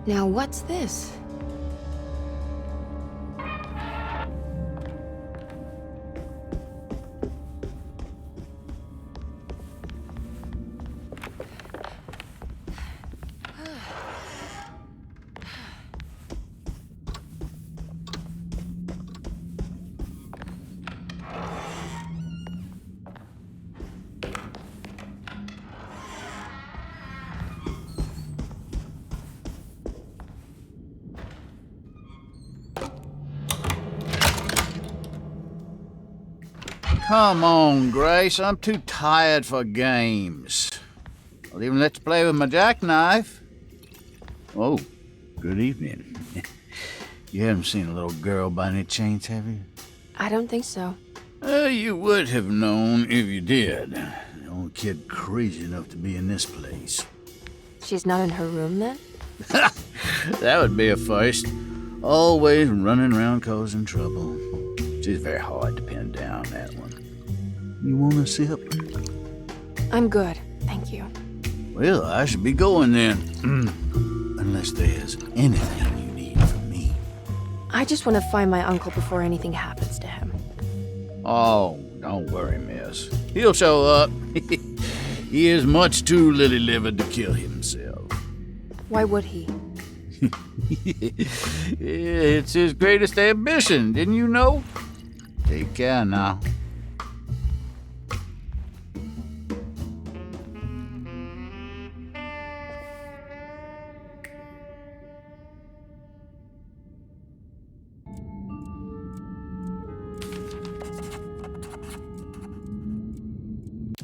Now what's this? Come on, Grace. I'm too tired for games. I'll even let you play with my jackknife. Oh, good evening. You haven't seen a little girl by any chance, have you? I don't think so. You would have known if you did. The only kid crazy enough to be in this place. She's not in her room then? That would be a first. Always running around causing trouble. She's very hard to pin down, that one. You want a sip? I'm good, thank you. Well, I should be going then. Unless there's anything you need from me. I just want to find my uncle before anything happens to him. Oh, don't worry, miss. He'll show up. He is much too lily-livered to kill himself. Why would he? It's his greatest ambition, didn't you know? Take care now.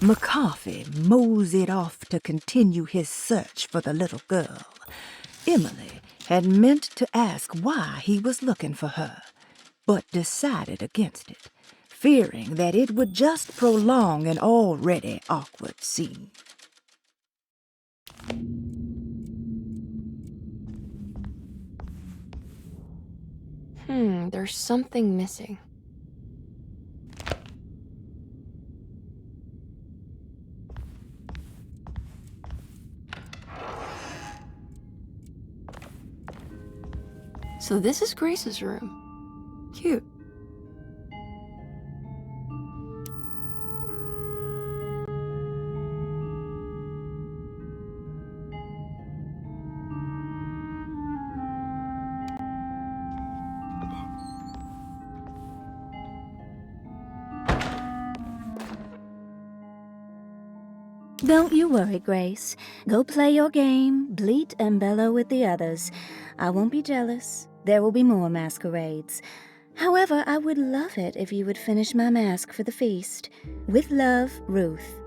McCarthy moseyed off to continue his search for the little girl. Emily had meant to ask why he was looking for her, but decided against it, fearing that it would just prolong an already awkward scene. There's something missing. So this is Grace's room. Cute. Don't you worry, Grace. Go play your game, bleat and bellow with the others. I won't be jealous. There will be more masquerades. However, I would love it if you would finish my mask for the feast. With love, Ruth.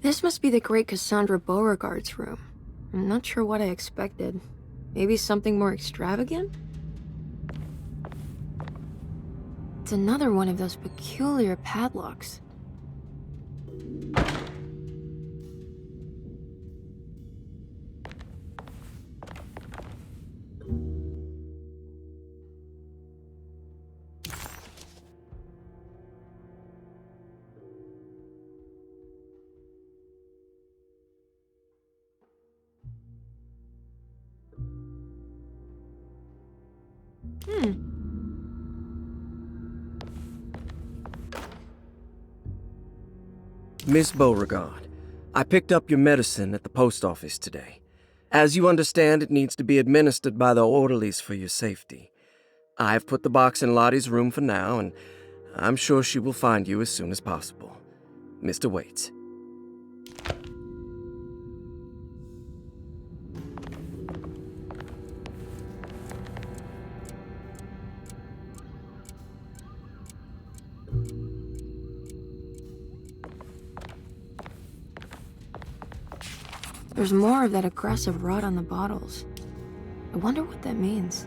This must be the great Cassandra Beauregard's room. I'm not sure what I expected. Maybe something more extravagant? It's another one of those peculiar padlocks. Miss Beauregard, I picked up your medicine at the post office today. As you understand, it needs to be administered by the orderlies for your safety. I've put the box in Lottie's room for now, and I'm sure she will find you as soon as possible. Mr. Waits. There's more of that aggressive rot on the bottles. I wonder what that means.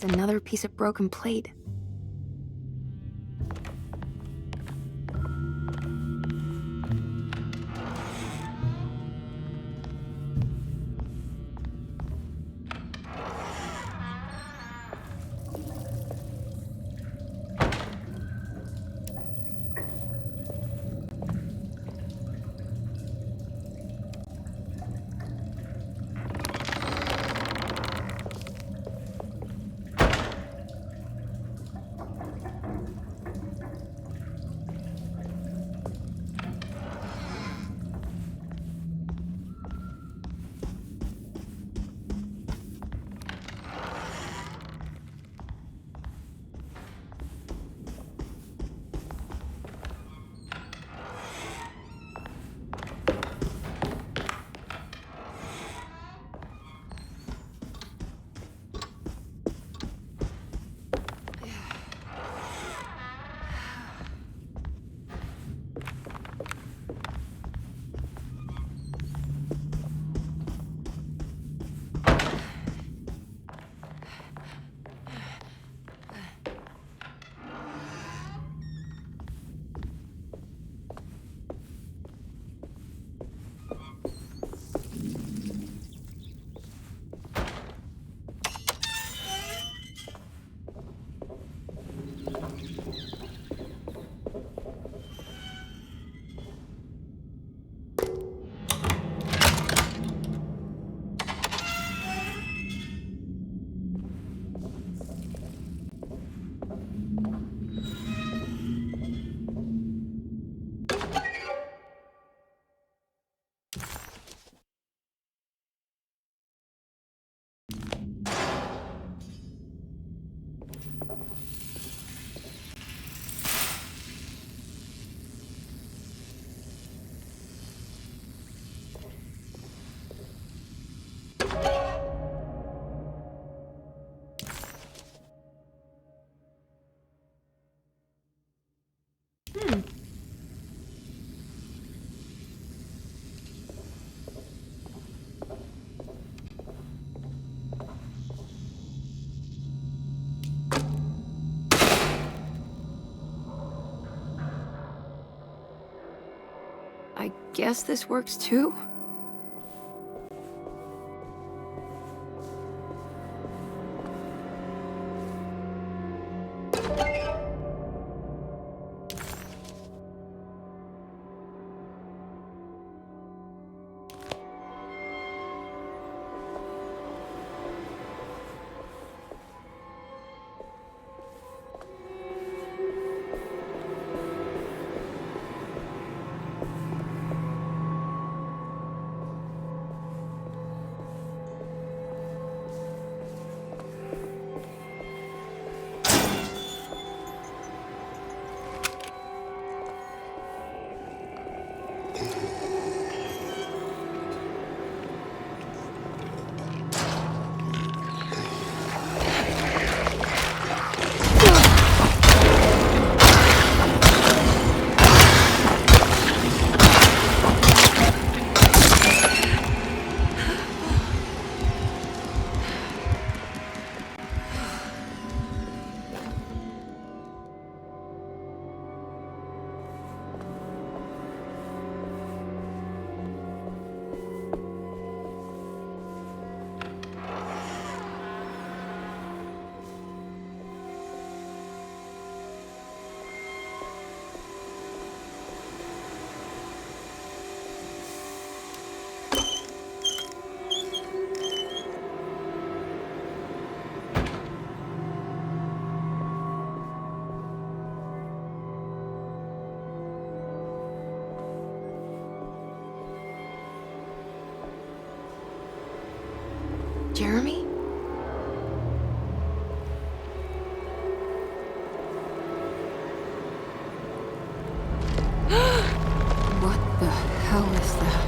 It's another piece of broken plate. I guess this works too? Jeremy? What the hell is that?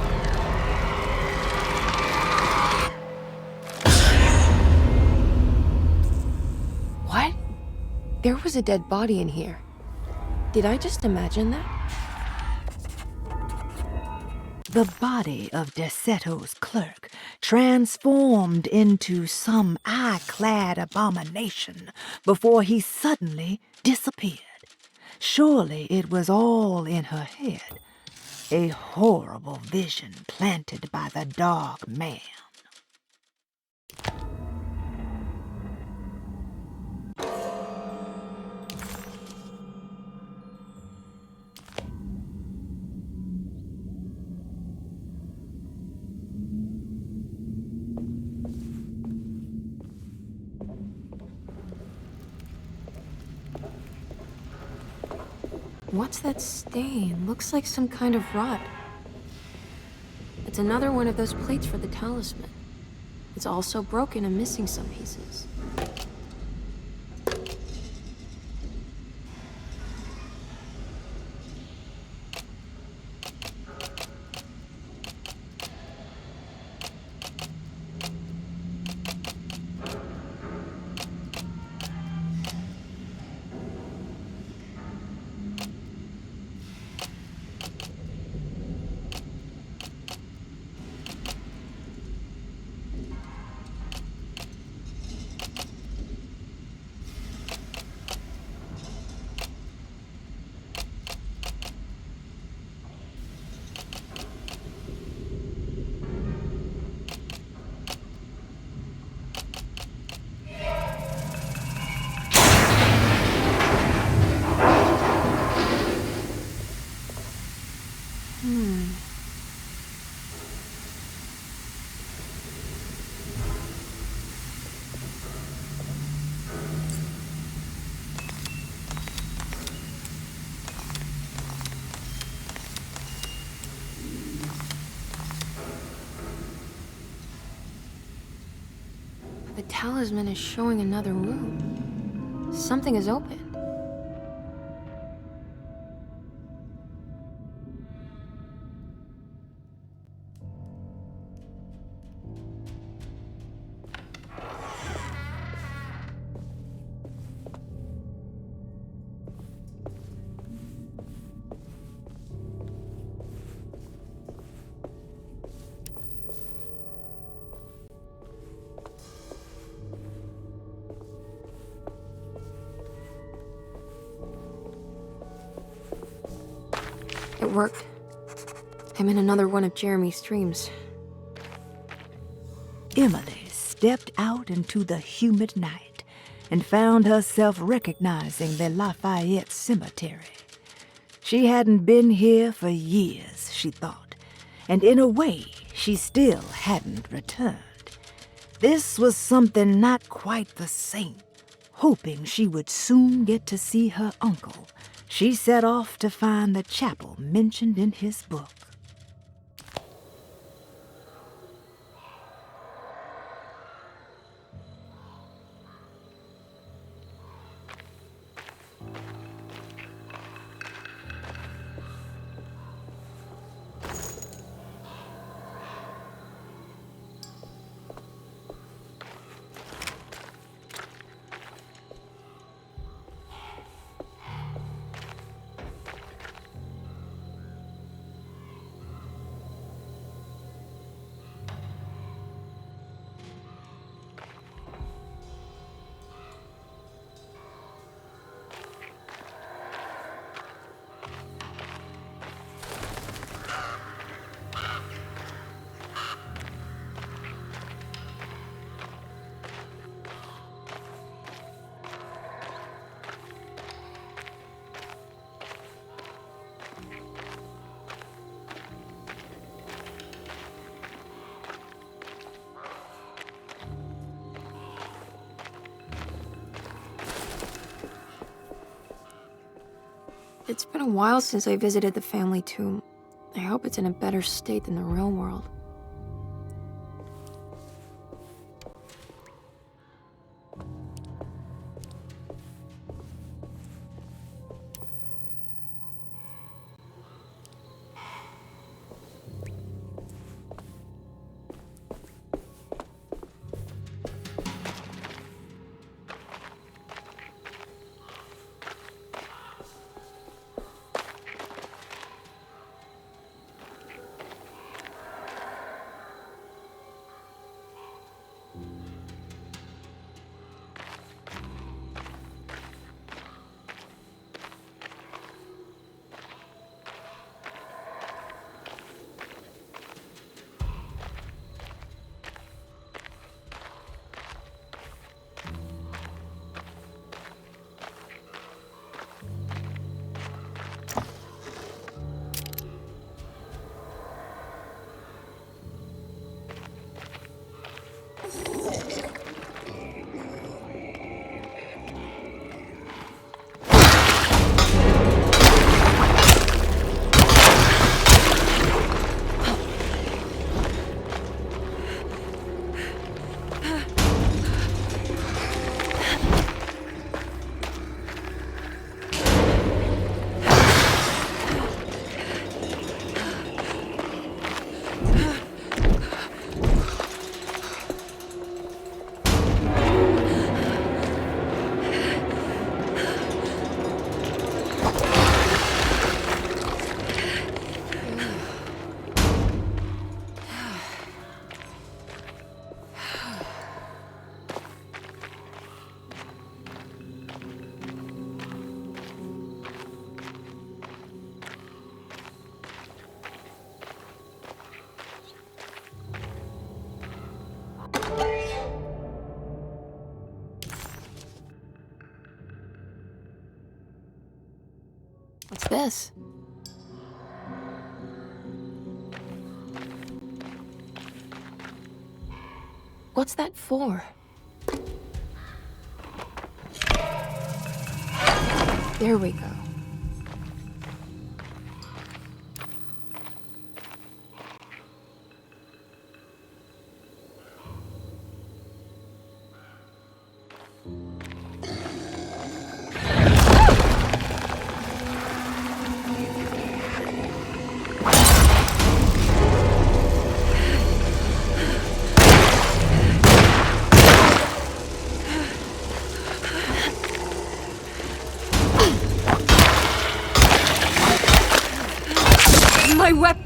What? There was a dead body in here. Did I just imagine that? The body of Derceto's clerk transformed into some eye-clad abomination before he suddenly disappeared. Surely it was all in her head, a horrible vision planted by the dark man. What's that stain? Looks like some kind of rot. It's another one of those plates for the talisman. It's also broken and missing some pieces. The talisman is showing another room. Something is open. It worked. I'm in another one of Jeremy's dreams. Emily stepped out into the humid night and found herself recognizing the Lafayette Cemetery. She hadn't been here for years, she thought, and in a way, she still hadn't returned. This was something not quite the same. Hoping she would soon get to see her uncle, she set off to find the chapel mentioned in his book. It's been a while since I visited the family tomb. I hope it's in a better state than the real world. What's this? What's that for? There we go. My weapon!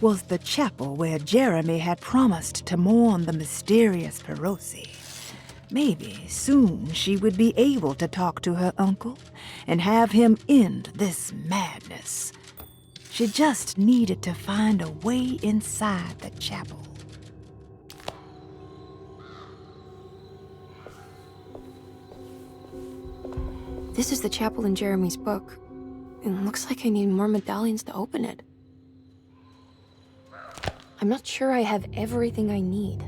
was the chapel where Jeremy had promised to mourn the mysterious Perosi. Maybe soon she would be able to talk to her uncle and have him end this madness. She just needed to find a way inside the chapel. This is the chapel in Jeremy's book. It looks like I need more medallions to open it. I'm not sure I have everything I need.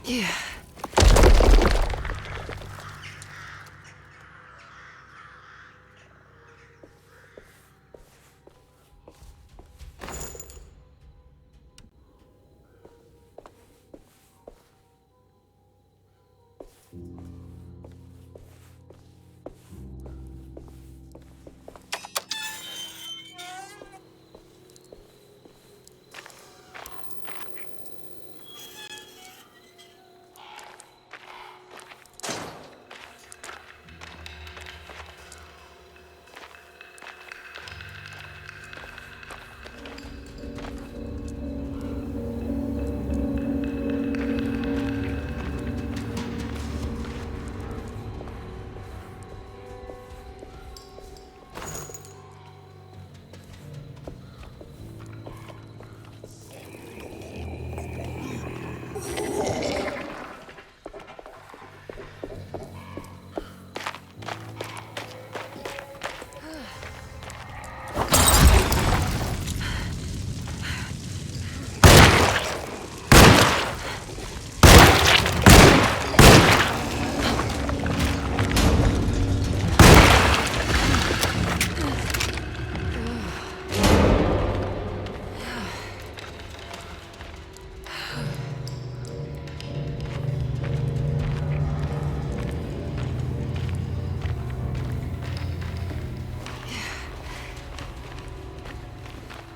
Yeah.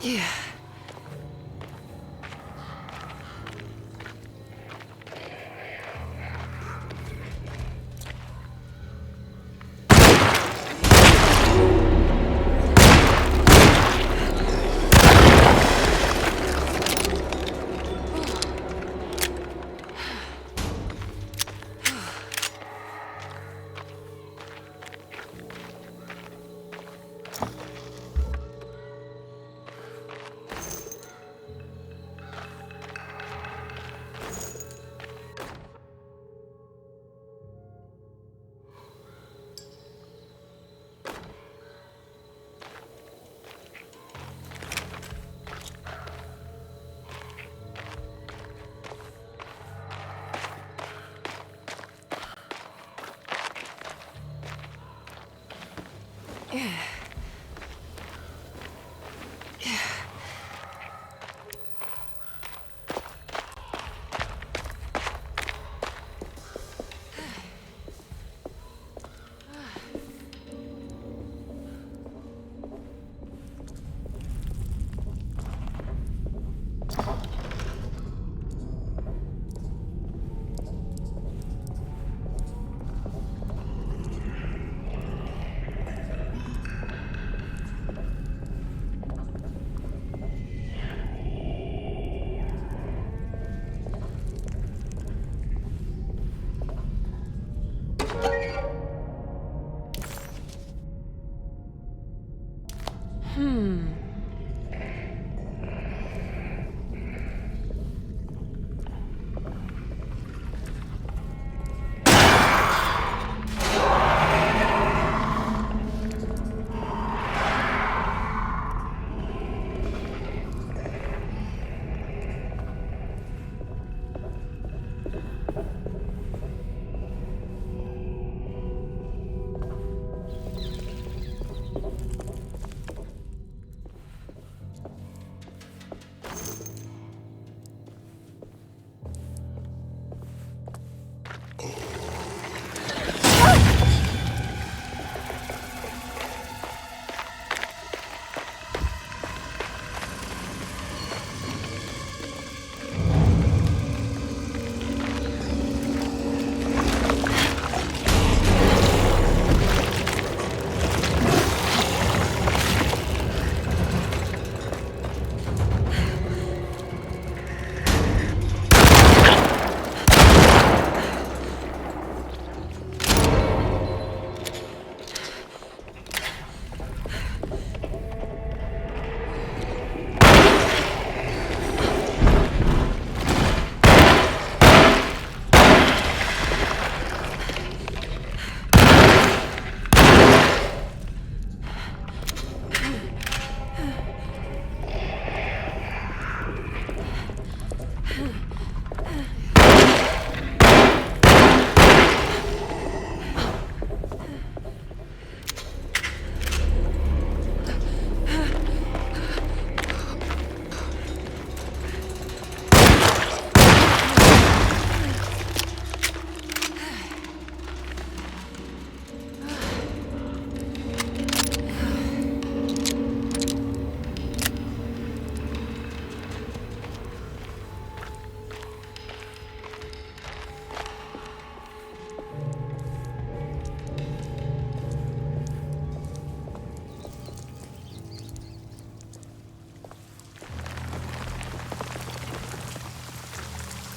Yeah.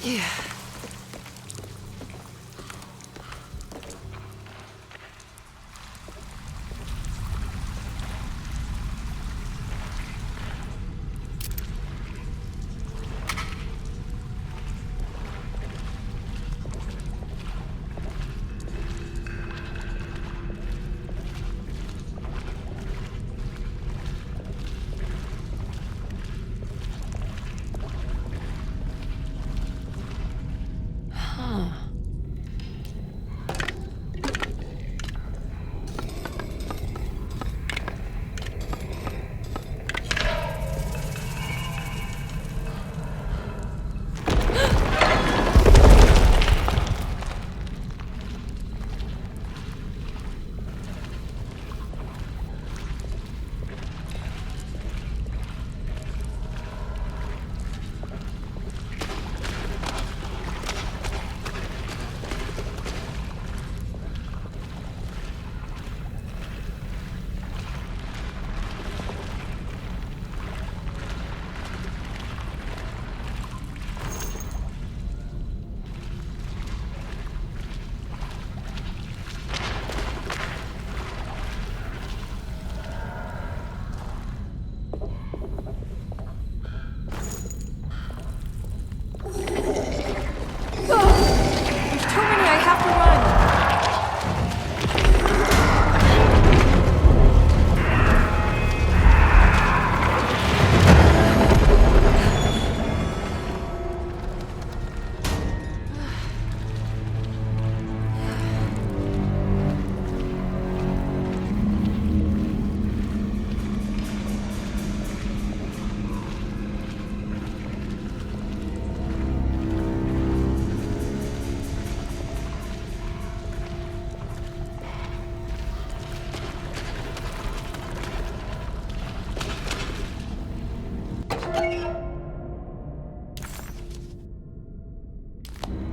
Yeah.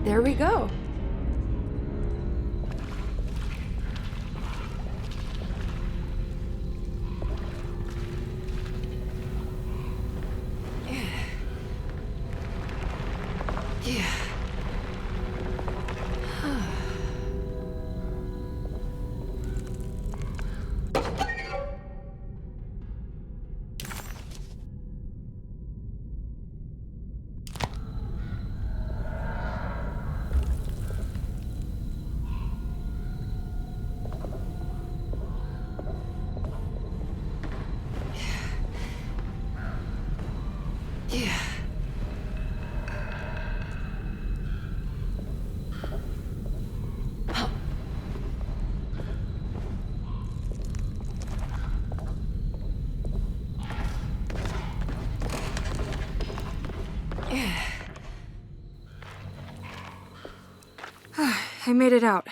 There we go. Yeah. Yeah. I made it out.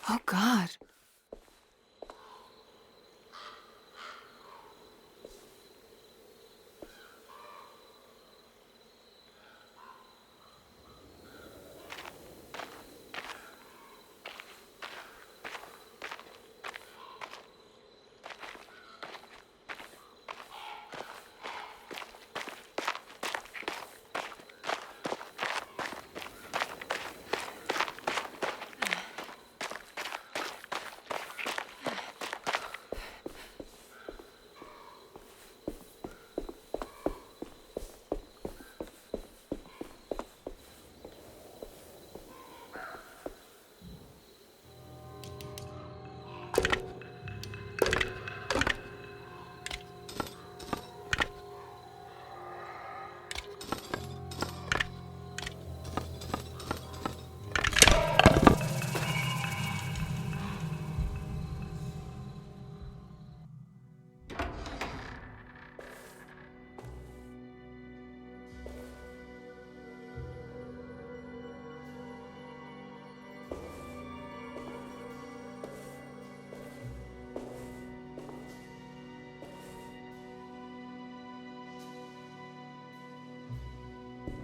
Oh, God.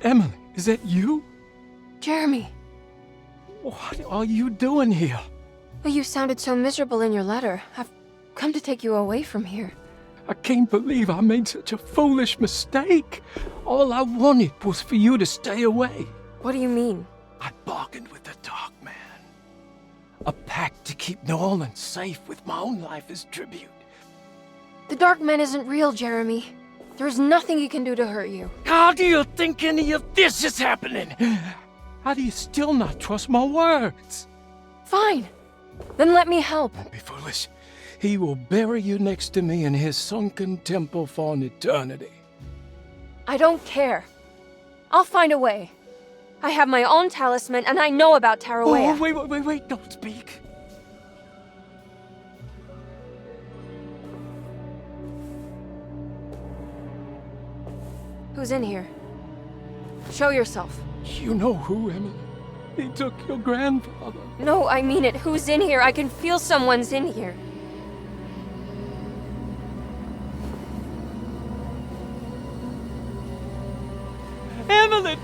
Emily, is that you? Jeremy. What are you doing here? Well, you sounded so miserable in your letter. I've come to take you away from here. I can't believe I made such a foolish mistake. All I wanted was for you to stay away. What do you mean? I bargained with the Dark Man. A pact to keep New Orleans safe with my own life as tribute. The Dark Man isn't real, Jeremy. There's nothing he can do to hurt you. How do you think any of this is happening? How do you still not trust my words? Fine. Then let me help. Don't be foolish. He will bury you next to me in his sunken temple for an eternity. I don't care. I'll find a way. I have my own talisman, and I know about Tarawea. Oh, wait, don't speak. Who's in here? Show yourself. You know who, Emily. He took your grandfather. No, I mean it. Who's in here? I can feel someone's in here. Emily!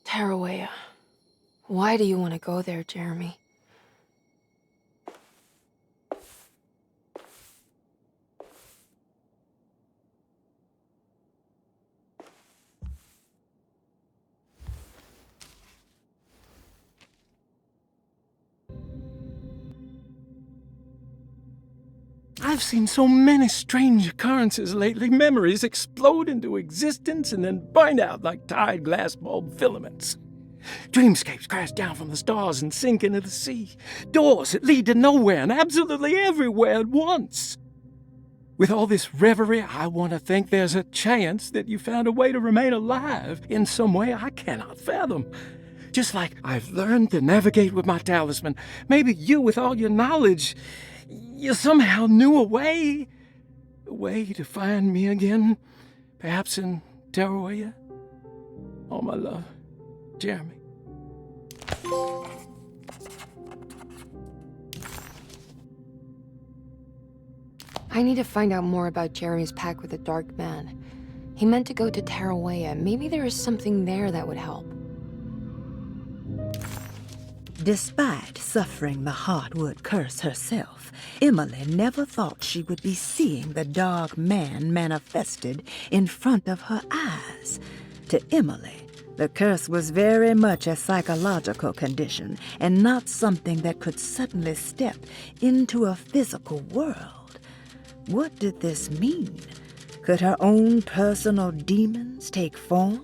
Tarawea. Why do you want to go there, Jeremy? I've seen so many strange occurrences lately. Memories explode into existence and then burn out like tired glass bulb filaments. Dreamscapes crash down from the stars and sink into the sea. Doors that lead to nowhere and absolutely everywhere at once. With all this reverie, I want to think there's a chance that you found a way to remain alive in some way I cannot fathom. Just like I've learned to navigate with my talisman, maybe you, with all your knowledge, you somehow knew a way to find me again, perhaps in Tarawaya. All my love, Jeremy. I need to find out more about Jeremy's pact with the Dark Man. He meant to go to Tarawaya. Maybe there is something there that would help. Despite suffering the Hartwood curse herself, Emily never thought she would be seeing the Dark Man manifested in front of her eyes. To Emily, the curse was very much a psychological condition and not something that could suddenly step into a physical world. What did this mean? Could her own personal demons take form?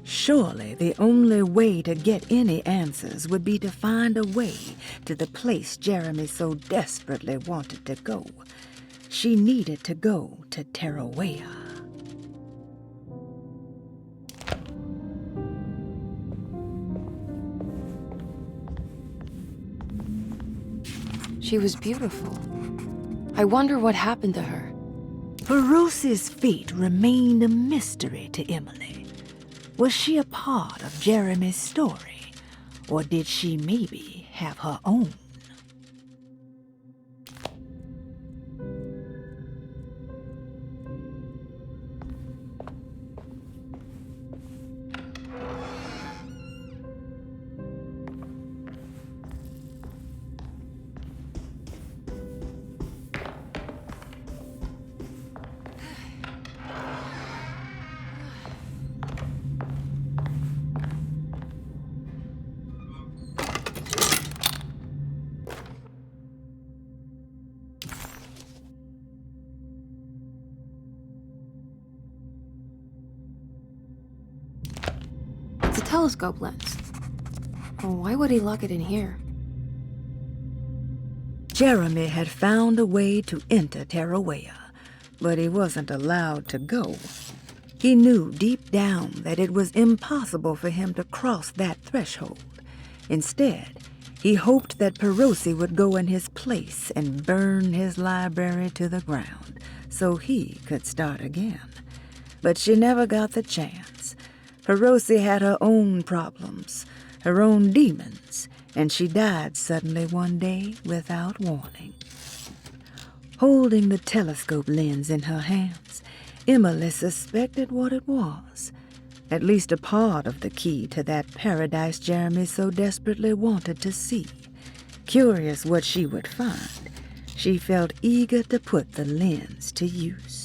Surely the only way to get any answers would be to find a way to the place Jeremy so desperately wanted to go. She needed to go to Tarawaya. She was beautiful. I wonder what happened to her. Feroci's fate remained a mystery to Emily. Was she a part of Jeremy's story, or did she maybe have her own? It's a telescope lens. Oh, why would he lock it in here? Jeremy had found a way to enter Tarawaya, but he wasn't allowed to go. He knew deep down that it was impossible for him to cross that threshold. Instead, he hoped that Feroci would go in his place and burn his library to the ground so he could start again. But she never got the chance. Feroci had her own problems, her own demons, and she died suddenly one day without warning. Holding the telescope lens in her hands, Emily suspected what it was, at least a part of the key to that paradise Jeremy so desperately wanted to see. Curious what she would find, she felt eager to put the lens to use.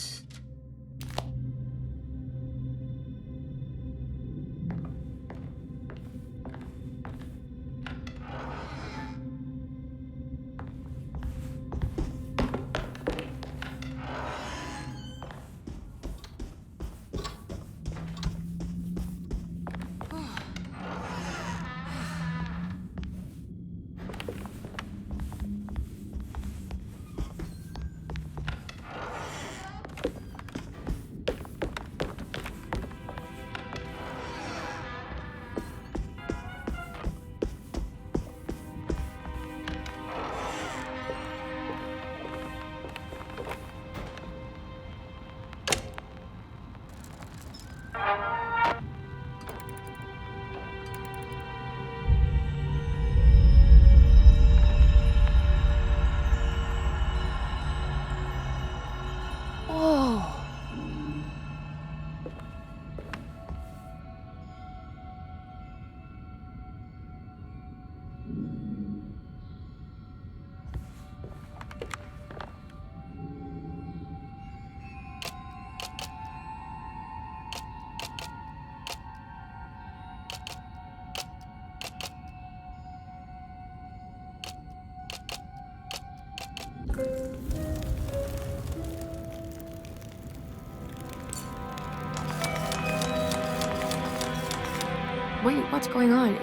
Wait, what's going on?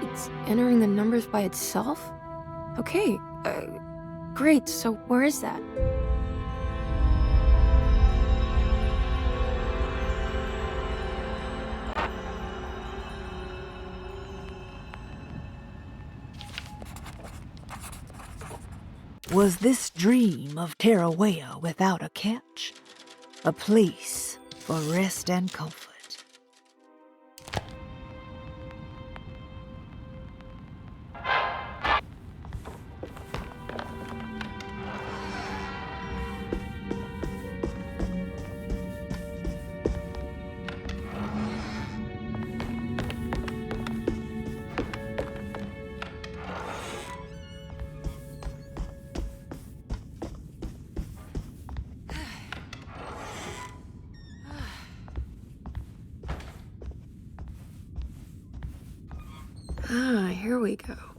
It's entering the numbers by itself? Okay, great, so where is that? Was this dream of Tarawea without a catch? A place for rest and comfort. Here we go.